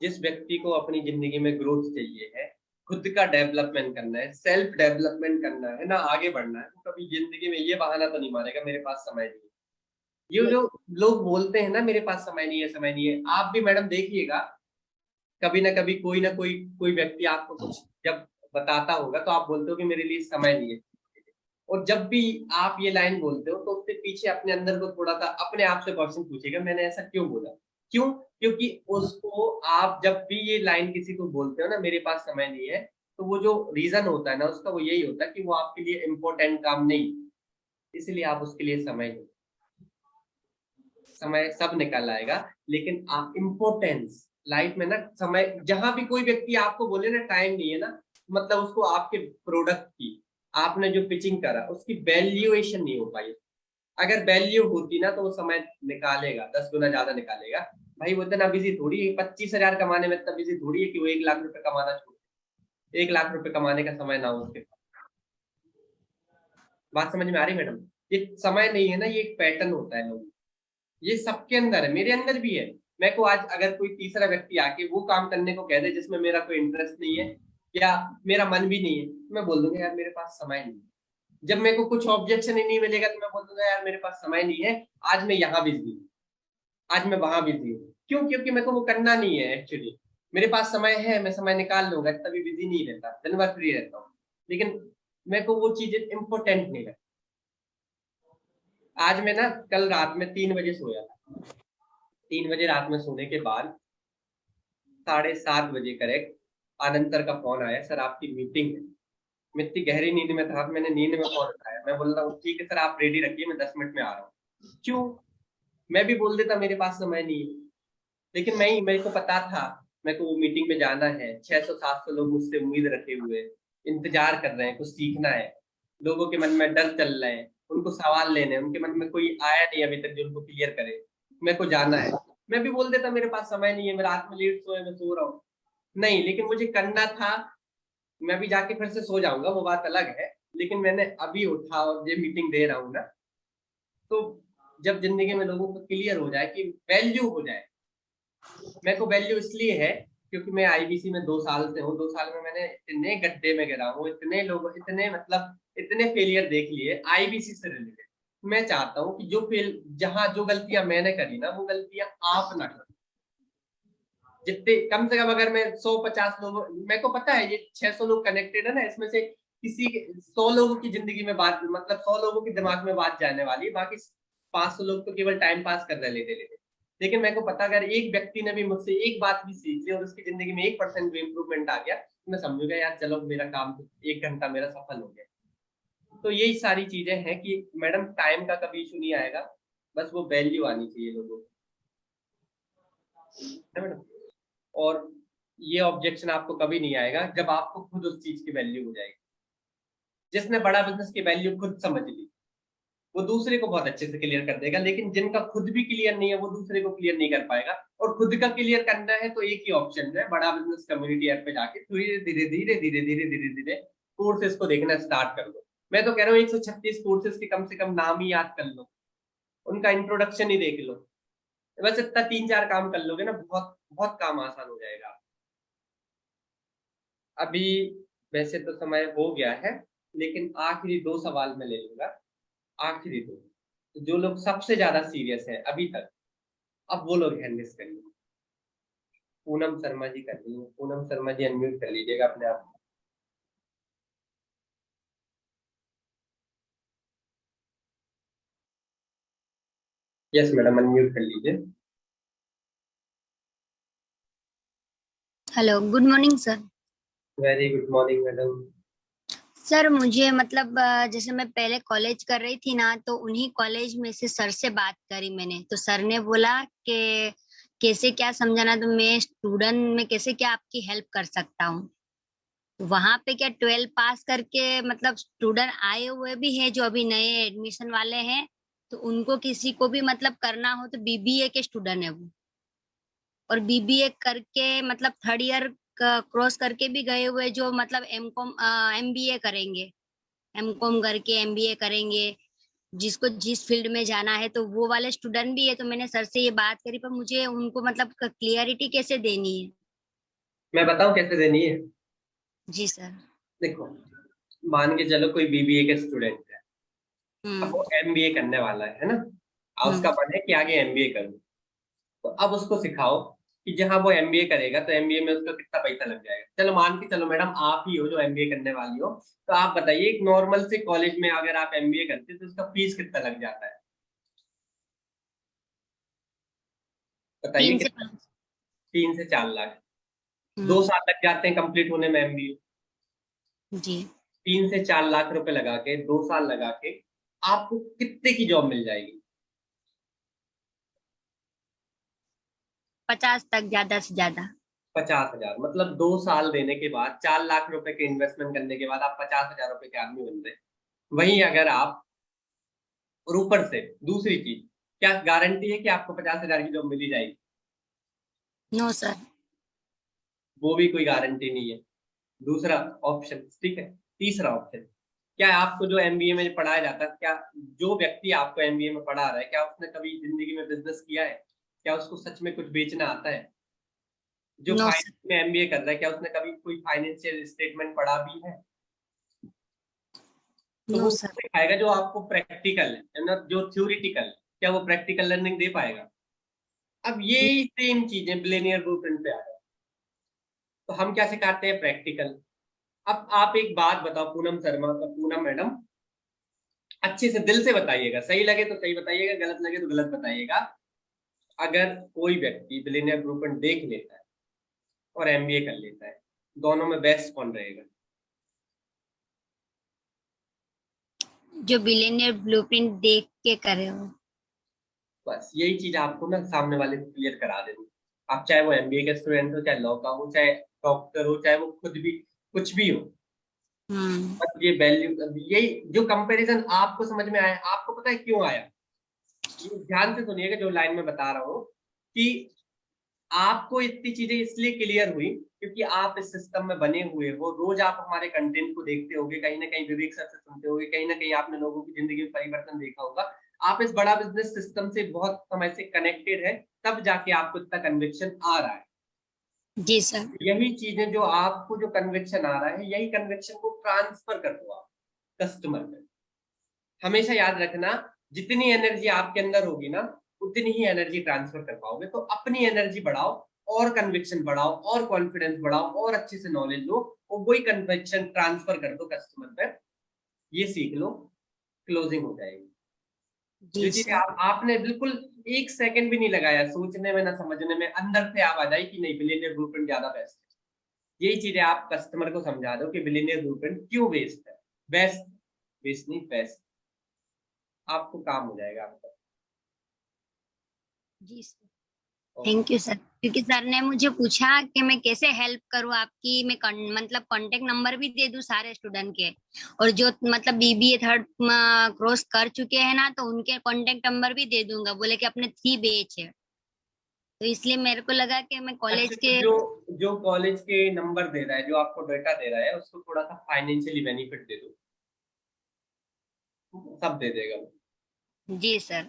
जिस व्यक्ति को अपनी जिंदगी में ग्रोथ चाहिए है, खुद का डेवलपमेंट करना है, सेल्फ डेवलपमेंट करना है ना, आगे बढ़ना है, तो कभी जिंदगी में ये बहाना तो नहीं मारेगा मेरे पास समय नहीं है। ये जो लोग बोलते हैं ना मेरे पास समय नहीं है, समय नहीं है, आप भी मैडम देखिएगा कभी ना कभी कोई ना कोई व्यक्ति आपको कुछ जब बताता होगा तो आप बोलते हो कि मेरे लिए समय नहीं है। और जब भी आप ये लाइन बोलते हो तो उसके पीछे अपने अंदर को थोड़ा सा अपने आप से क्वेश्चन पूछिएगा, मैंने ऐसा क्यों बोला, क्यों? क्योंकि उसको आप जब भी ये लाइन किसी को बोलते हो ना, मेरे पास समय नहीं है, तो वो जो रीजन होता है ना उसका, वो यही होता है कि वो आपके लिए इम्पोर्टेंट काम नहीं, इसलिए आप उसके लिए समय नहीं, समय सब निकल आएगा, लेकिन आप इम्पोर्टेंस लाइफ में ना, समय जहां भी कोई व्यक्ति आपको बोले ना टाइम नहीं है ना, मतलब उसको आपके प्रोडक्ट की आपने जो पिचिंग करा उसकी वैल्यूएशन नहीं हो पाई। अगर वैल्यू होती ना तो वो समय निकालेगा, 10 गुना ज्यादा निकालेगा। भाई वो इतना बिजी थोड़ी है, 25,000 कमाने में इतना बिजी थोड़ी है कि वो 1 लाख रुपए कमाना छोड़, 1 लाख रुपए कमाने का समय ना हो उसके पास। बात समझ में आ रही मैडम? ये समय नहीं है ना, ये एक पैटर्न होता है लोगों, ये सबके अंदर है, मेरे अंदर भी है। मेरे को आज अगर कोई तीसरा व्यक्ति आके वो काम करने को कह दे जिसमें मेरा कोई इंटरेस्ट नहीं है या मेरा मन भी नहीं है, मैं बोल दूंगा यार मेरे पास समय नहीं है। जब मेरे को कुछ ऑब्जेक्शन ही नहीं मिलेगा तो मैं बोल दूंगा यार मेरे पास समय नहीं है, आज मैं यहाँ बिजी हूँ, आज मैं वहां बिजी हूँ। क्यों? क्योंकि मेरे को वो करना नहीं है एक्चुअली। मेरे पास समय है, मैं समय निकाल लूंगा, तभी बिजी नहीं रहता, दिन भर फ्री रहता हूँ, लेकिन मेरे को वो चीजें इंपॉर्टेंट नहीं लगती। आज मैं ना कल रात में 3 बजे सोया था, 3 बजे रात में सोने के बाद 7:30 बजे करेक्ट आनंद सर का फोन आया, सर आपकी मीटिंग है। मैं इतनी गहरी नींद में था, मैंने नींद में फोन उठाया, मैं बोल रहा हूँ ठीक है सर आप रेडी रखिए मैं 10 मिनट में आ रहा हूँ। क्यों? मैं भी बोल देता मेरे पास समय नहीं है, लेकिन मेरे को पता था मेरे को वो मीटिंग में जाना है, 600-700 लोग मुझसे उम्मीद रखे हुए इंतजार कर रहे हैं, कुछ सीखना है, लोगों के मन में डर चल रहे हैं, उनको सवाल लेने, उनके मन में कोई आया नहीं अभी तक जो उनको क्लियर करे, मेरे को जाना है। मैं भी बोल देता मेरे पास समय नहीं है, मैं रात में लेट सोया, मैं सो रहा हूँ, नहीं, लेकिन मुझे करना था। मैं भी जाके फिर से सो जाऊंगा, वो बात अलग है, लेकिन मैंने अभी उठा और ये मीटिंग दे रहा हूँ ना। तो जब जिंदगी में लोगों को क्लियर हो जाए कि वैल्यू हो जाए, मेरे को वैल्यू इसलिए है क्योंकि मैं आईबीसी में 2 साल से हूँ, 2 साल में मैंने इतने गड्ढे में गिरा हूँ, इतने लोग, इतने मतलब इतने फेलियर देख लिए आईबीसी से रिलेटेड। मैं चाहता हूँ कि जहां जो गलतियां मैंने करी ना, वो गलतियां आप ना करो। जितने कम से कम अगर मैं 150 लोग, मेरे को पता है ये 600 लोग कनेक्टेड है ना, इसमें से किसी 100 लोगों की जिंदगी में बात, मतलब 100 लोगों के दिमाग में बात जाने वाली है, बाकी 500 लोग तो केवल टाइम पास कर रहे लेते लेते। लेकिन मेरे को पता अगर एक व्यक्ति ने भी मुझसे एक बात भी सीख ली और उसकी जिंदगी में 1% भी इंप्रूवमेंट आ गया, तो मैं समझूंगा यार चलो मेरा काम 1 घंटा मेरा सफल हो गया। तो यही सारी चीजें हैं कि मैडम टाइम का कभी इशू नहीं आएगा, बस वो वैल्यू आनी चाहिए लोगों को, मैडम। और ये ऑब्जेक्शन आपको कभी नहीं आएगा जब आपको खुद उस चीज की वैल्यू हो जाएगी। जिसने बड़ा बिजनेस की वैल्यू खुद समझ ली वो दूसरे को बहुत अच्छे से क्लियर कर देगा, लेकिन जिनका खुद भी क्लियर नहीं है वो दूसरे को क्लियर नहीं कर पाएगा। और खुद का क्लियर करना है तो एक ही ऑप्शन है, बड़ा बिजनेस कम्युनिटी ऐप पे जाके धीरे धीरे धीरे धीरे धीरे धीरे धीरे कोर्सेज को देखना स्टार्ट कर दो। मैं तो कह रहा हूँ 136 कोर्सेज के कम से कम नाम ही याद कर लो, उनका इंट्रोडक्शन ही देख लो, बस इतना 3-4 काम कर लोगे ना, बहुत बहुत काम आसान हो जाएगा। अभी वैसे तो समय हो गया है, लेकिन आखिरी 2 सवाल मैं ले लूंगा, आखिरी 2। तो जो लोग सबसे ज्यादा सीरियस है अभी तक, अब वो लोग हैंड रेज करिए। पूनम शर्मा जी कर लीजिए, पूनम शर्मा जी अनम्यूट कर लीजिएगा अपने आप। यस मैडम अनम्यूट कर लीजिए। Hello, good morning sir. Very good morning madam. Sir मुझे मतलब जैसे मैं पहले कॉलेज कर रही थी ना, तो उन्हीं कॉलेज में से सर से बात करी मैंने, तो सर ने बोला कि कैसे क्या समझाना, तो मैं स्टूडेंट में कैसे क्या आपकी हेल्प कर सकता हूँ। वहां पे क्या 12 पास करके मतलब स्टूडेंट आए हुए भी है जो अभी नए एडमिशन वाले हैं, तो उनको किसी को भी मतलब करना हो तो बीबीए के स्टूडेंट है वो, और बीबीए करके मतलब 3rd ईयर क्रॉस करके भी गए हुए जो मतलब एमबीए करेंगे, एमकॉम करके एमबीए करेंगे, जिसको जिस फील्ड में जाना है, तो वो वाले स्टूडेंट भी है। तो मैंने सर से ये बात करी, पर मुझे उनको मतलब क्लियरिटी कैसे देनी है? मैं बताऊं कैसे देनी है? जी सर। देखो, मान के चलो कोई बीबीए का स्टूडेंट है, अब वो एमबीए करने वाला है ना, और उसका मन है कि आगे एमबीए करूं। तो अब उसको सिखाओ कि जहां वो एमबीए करेगा तो एमबीए में उसका कितना पैसा लग जाएगा। चलो मान के चलो मैडम आप ही हो जो एमबीए करने वाली हो, तो आप बताइए एक नॉर्मल से कॉलेज में अगर आप एमबीए करते हो तो उसका फीस कितना लग जाता है? बताइए 3 से कितना? 5। 3 से 4 लाख। 2 साल लग जाते हैं कंप्लीट होने में एमबीए। जी। 3 से 4 लाख रुपए लगा के 2 साल लगा के आपको कितने की जॉब मिल जाएगी? 50 तक ज्यादा से ज्यादा। 50,000। मतलब 2 साल देने के बाद 4 लाख रुपए के इन्वेस्टमेंट करने के बाद आप 50,000 रुपए के आदमी बन रहे। वहीं अगर आप, और ऊपर से दूसरी चीज, क्या गारंटी है कि आपको 50,000 की जॉब मिली जाएगी? No sir. वो भी कोई गारंटी नहीं है। दूसरा ऑप्शन, ठीक है। तीसरा ऑप्शन, क्या आपको जो एमबीए में पढ़ाया जाता है, क्या जो व्यक्ति आपको एमबीए में पढ़ा रहा है, क्या उसने कभी जिंदगी में बिजनेस किया है? क्या उसको सच में कुछ बेचना आता है? जो नो फाइनेंस सर। में एमबीए कर रहा है, क्या उसने कभी कोई फाइनेंशियल स्टेटमेंट पढ़ा भी है? तो नो वो सर। सिखाएगा जो आपको प्रैक्टिकल है ना, जो थ्योरिटिकल, क्या वो प्रैक्टिकल लर्निंग दे पाएगा? अब ये सेम चीजें बिलियनियर ब्लूप्रिंट पे आ जाए, तो हम क्या सिखाते हैं? प्रैक्टिकल। अब आप एक बात बताओ पूनम शर्मा, तो पूनम मैडम अच्छे से दिल से बताइएगा, सही लगे तो सही बताइएगा, गलत लगे तो गलत बताइएगा। अगर कोई व्यक्ति बिलियनियर ब्लूप्रिंट देख लेता है और एमबीए कर लेता है, दोनों में बेस्ट कौन रहेगा? जो बिलियनियर ब्लूप्रिंट देख के करे हो। बस यही चीज आपको ना सामने वाले को क्लियर करा देनी। आप चाहे वो एमबीए का स्टूडेंट हो, चाहे लॉ का हो, चाहे डॉक्टर हो, चाहे वो खुद भी कुछ भी हो, बस ये वैल्यू, यही जो कंपैरिजन आपको समझ में आया। आपको पता है क्यों आया? ये ध्यान से सुनिएगा जो लाइन में बता रहा हूँ, कि आपको इतनी चीजें इसलिए क्लियर हुई क्योंकि आप इस सिस्टम में बने हुए हो। रोज आप हमारे कंटेंट को देखते होगे, कहीं ना कहीं विवेक सर से सुनते होगे, कहीं ना कहीं आपने लोगों की जिंदगी में परिवर्तन देखा होगा। आप इस बड़ा बिजनेस सिस्टम से बहुत समय से कनेक्टेड है, तब जाके आपको इतना कन्विक्शन आ रहा है। जी सर। यही चीजें जो आपको जो कन्विक्शन आ रहा है, यही कन्विक्शन को ट्रांसफर कर दो आप कस्टमर में। हमेशा याद रखना, जितनी एनर्जी आपके अंदर होगी ना, उतनी ही एनर्जी ट्रांसफर कर पाओगे। तो अपनी एनर्जी बढ़ाओ, और कन्विक्शन बढ़ाओ, और कॉन्फिडेंस बढ़ाओ, और अच्छे से नॉलेज लो, और वही कन्विक्शन ट्रांसफर कर दो कस्टमर पर। ये सीख लो, क्लोजिंग हो जाएगी। जो चीज आपने बिल्कुल 1 सेकंड भी नहीं लगाया सोचने में ना समझने में, अंदर से आप आ जाए कि नहीं बिलियनियर ब्लूप्रिंट ज्यादा बेस्ट है। यही चीजें आप कस्टमर को समझा दो कि बिलियनियर ब्लूप्रिंट क्यों बेस्ट है। बेस्ट, बेस्ट नहीं बेस्ट, आपको काम हो जाएगा आपका। जी सर, थैंक यू सर। क्योंकि सर ने मुझे पूछा कि मैं कैसे हेल्प करूं आपकी, मैं मतलब कांटेक्ट नंबर भी दे दूं सारे स्टूडेंट के, और जो मतलब बीबीए 3rd क्रॉस कर चुके हैं ना, तो उनके कांटेक्ट नंबर भी दे दूंगा। बोले कि अपने 3 बैच है, तो इसलिए मेरे को लगा कि मैं कॉलेज अच्छा, के जो कॉलेज के नंबर दे रहा है, जो आपको डेटा दे रहा है, उसको थोड़ा सा फाइनेंशियली बेनिफिट दे दो, सब दे देगा वो। जी सर।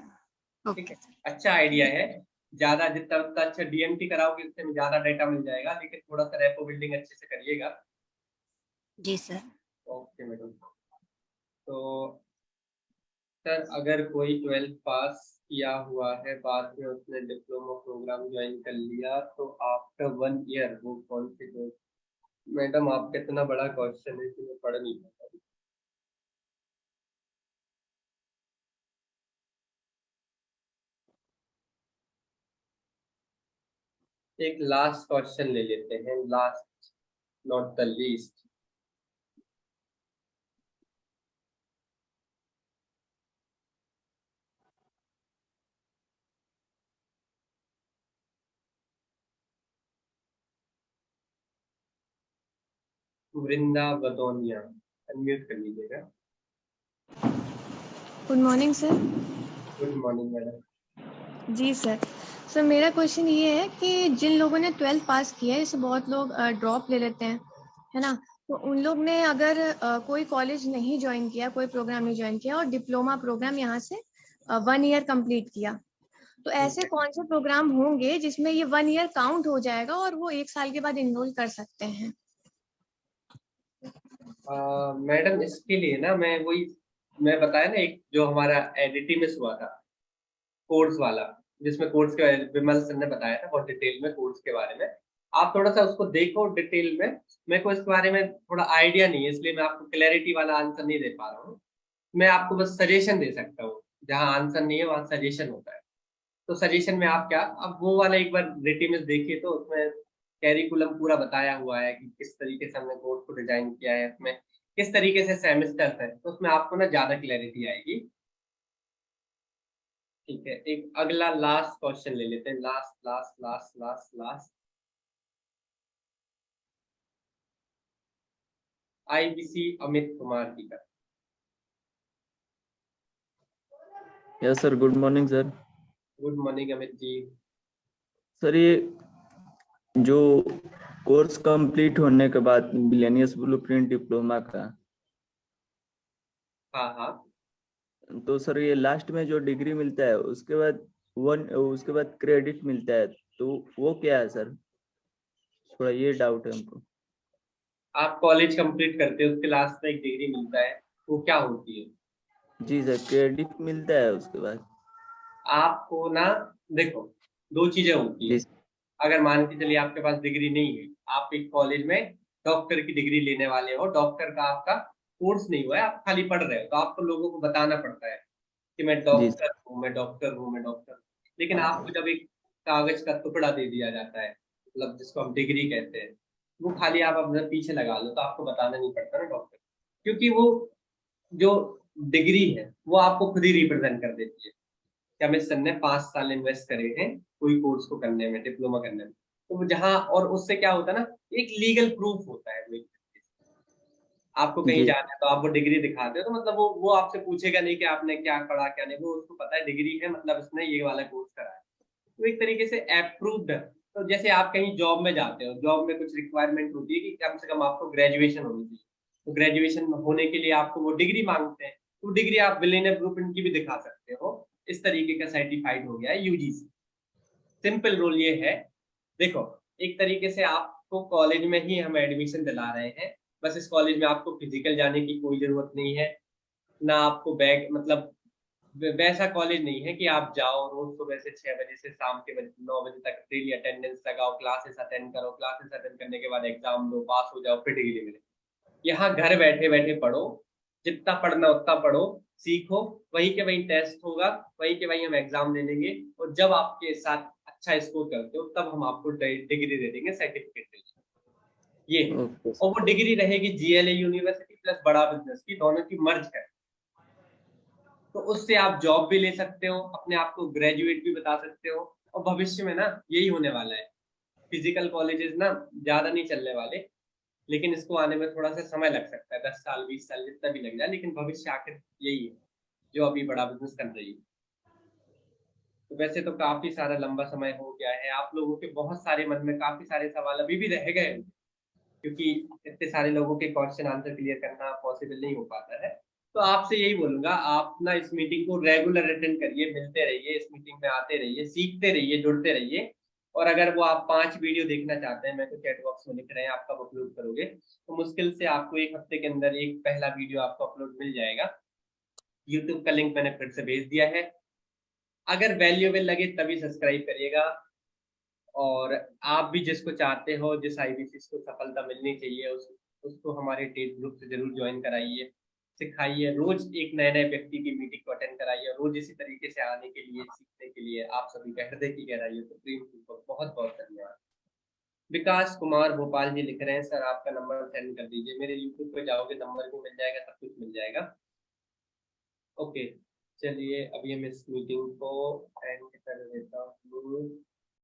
ठीक है, अच्छा आइडिया है। ज्यादा जितना उतना अच्छा डीएमटी कराओगे उससे में ज्यादा डेटा मिल जाएगा, लेकिन थोड़ा सा रेपो बिल्डिंग अच्छे से करिएगा। जी सर। Okay madam. तो सर, अगर कोई 12th पास किया हुआ है, बाद में उसने डिप्लोमा प्रोग्राम ज्वाइन कर लिया, तो आफ्टर 1 ईयर वो कौन सी कोर्स? मैडम आपका इतना बड़ा क्वेश्चन है कि मैं पढ़ नहीं पाता। एक लास्ट क्वेश्चन ले लेते हैं, last not the least. Vrinda Badauniya, unmute कर लीजिएगा। Good morning sir. Good morning madam. जी सर। सर मेरा क्वेश्चन ये है कि जिन लोगों ने 12th पास किया है, जैसे बहुत लोग ड्रॉप ले लेते हैं, है ना, तो उन लोग ने अगर कोई कॉलेज नहीं ज्वाइन किया, कोई प्रोग्राम नहीं ज्वाइन किया और डिप्लोमा प्रोग्राम यहाँ से 1 ईयर कंप्लीट किया, तो ऐसे कौन से प्रोग्राम होंगे जिसमें ये 1 ईयर काउंट हो जाएगा और वो 1 साल के बाद इनरोल कर सकते हैं? मैडम इसके लिए ना मैं बताया ना, एक जो हमारा एडिटी में हुआ था कोर्स वाला, जिसमें कोर्स के विमल सर ने बताया था बहुत डिटेल में कोर्स के बारे में। आप थोड़ा सा उसको देखो डिटेल में। मेरे को इसके बारे में थोड़ा आइडिया नहीं है, इसलिए मैं आपको क्लैरिटी वाला आंसर नहीं दे पा रहा हूँ। मैं आपको बस सजेशन दे सकता हूँ, जहाँ आंसर नहीं है वहाँ सजेशन होता है। तो सजेशन में आप क्या, अब वो वाला एक बार रेटिमेस देखिए, तो उसमें कैरिकुलम पूरा बताया हुआ है कि किस तरीके से हमने कोर्स को डिजाइन किया है, उसमें किस तरीके से सेमेस्टर है, तो उसमें आपको ना ज्यादा क्लैरिटी आएगी। ठीक है, एक अगला लास्ट क्वेश्चन ले लेते हैं, last last last last last. IBC Amit Kumar ji का। Yes sir, good morning sir. Good morning Amit ji. Sir ये जो कोर्स कंप्लीट होने के बाद बिलियनियर्स ब्लूप्रिंट डिप्लोमा का, हाँ हाँ, तो सर ये लास्ट में जो डिग्री मिलता है उसके बाद क्रेडिट मिलता है, तो वो क्या है सर? थोड़ा ये डाउट है हमको। आप कॉलेज कंप्लीट करते हो, उसके लास्ट में एक डिग्री मिलता है, वो क्या होती है? जी सर, क्रेडिट मिलता है उसके बाद। आपको ना देखो, दो चीजें होती है। अगर मान के चलिए आपके पास डिग्री नहीं है, आप एक कॉलेज में डॉक्टर की डिग्री लेने वाले हो, डॉक्टर का आपका कोर्स नहीं हुआ है, आप खाली पढ़ रहे हो, तो आपको लोगों को बताना पड़ता है कि मैं डॉक्टर हूँ, मैं डॉक्टर हूँ, मैं डॉक्टर। लेकिन आपको जब एक कागज का टुकड़ा दे दिया जाता है, मतलब जिसको हम डिग्री कहते हैं, वो खाली आप अपने पीछे लगा लो, तो आपको बताना नहीं पड़ता ना डॉक्टर, क्योंकि वो जो डिग्री है वो आपको खुद ही रिप्रेजेंट कर देती है कि अमित सर ने 5 साल इन्वेस्ट करे हैं कोई कोर्स को करने में, डिप्लोमा करने में। तो जहाँ और उससे क्या होता है ना, एक लीगल प्रूफ होता है। वो आपको कहीं जाना है तो आप वो डिग्री दिखाते हो, तो मतलब वो आपसे पूछेगा नहीं कि आपने क्या पढ़ा क्या नहीं, वो उसको पता है डिग्री है, मतलब इसने ये वाला कोर्स करा है, तो एक तरीके से अप्रूव्ड। तो जैसे आप कहीं जॉब में जाते हो, जॉब में कुछ रिक्वायरमेंट होती है कि कम से कम आपको ग्रेजुएशन होनी चाहिए, तो ग्रेजुएशन होने के लिए आपको वो डिग्री मांगते हैं, तो डिग्री आप बिलियनियर ब्लूप्रिंट की भी दिखा सकते हो। इस तरीके का सर्टिफाइड हो गया है यूजीसी। सिंपल रूल ये है, देखो एक तरीके से आपको कॉलेज में ही हम एडमिशन दिला रहे हैं, बस इस कॉलेज में आपको फिजिकल जाने की कोई जरूरत नहीं है, ना आपको बैग, मतलब वैसा कॉलेज नहीं है कि आप जाओ रोज सुबह से 6 बजे से शाम के 9 बजे तक डेली अटेंडेंस लगाओ, क्लासेस अटेंड करो, क्लासेस अटेंड करने के बाद एग्जाम दो, पास हो जाओ, फिर डिग्री मिले। यहाँ घर बैठे बैठे पढ़ो, जितना पढ़ना उतना पढ़ो, सीखो, वहीं के वहीं टेस्ट होगा, वहीं के वहीं हम एग्जाम ले लेंगे, और जब आपके साथ अच्छा स्कोर करते हो तब हम आपको डिग्री दे देंगे, सर्टिफिकेट दे देंगे। ये और वो डिग्री रहेगी जीएलए यूनिवर्सिटी प्लस बड़ा बिजनेस की, दोनों की मर्ज है। तो उससे आप जॉब भी ले सकते हो, अपने आप को ग्रेजुएट भी बता सकते हो, और भविष्य में ना यही होने वाला है। फिजिकल कॉलेजेस ना ज्यादा नहीं चलने वाले, लेकिन इसको आने में थोड़ा सा समय लग सकता है, 10 साल 20 साल जितना भी लग जाए, लेकिन भविष्य आखिर यही है जो अभी बड़ा बिजनेस कर रही है। तो वैसे तो काफी सारा लंबा समय हो गया है, आप लोगों के बहुत सारे मन में काफी सारे सवाल अभी भी रह गए, क्योंकि इतने सारे लोगों के क्वेश्चन आंसर क्लियर करना पॉसिबल नहीं हो पाता है। तो आपसे यही बोलूंगा, आप ना इस मीटिंग को रेगुलर अटेंड करिए, मिलते रहिए, इस मीटिंग में आते रहिए, सीखते रहिए, जुड़ते रहिए। और अगर वो आप 5 वीडियो देखना चाहते हैं, मैं तो चैट बॉक्स में लिख रहे हैं, आप कब अपलोड करोगे, तो मुश्किल से आपको 1 हफ्ते के अंदर एक पहला वीडियो आपको अपलोड मिल जाएगा। यूट्यूब का लिंक मैंने फिर से भेज दिया है, अगर वैल्यूएबल लगे तभी सब्सक्राइब करिएगा। और आप भी जिसको चाहते हो, जिस आईबीसी को सफलता मिलनी चाहिए, उसको हमारे टेट ग्रुप से जरूर ज्वाइन कराइए, सिखाइए, रोज एक नए नए व्यक्ति की मीटिंग को अटेंड कराइए, रोज इसी तरीके से आने के लिए, सीखने के लिए आप सभी का हृदय की गहराइयों से प्रेम पूर्वक बहुत बहुत धन्यवाद। विकास कुमार भोपाल जी लिख रहे हैं, सर आपका नंबर सेंड कर दीजिए, मेरे यूट्यूब पे जाओगे नंबर भी मिल जाएगा, सब कुछ मिल जाएगा। ओके चलिए, अभी हम इस मीटिंग को एंड कर देता हूँ।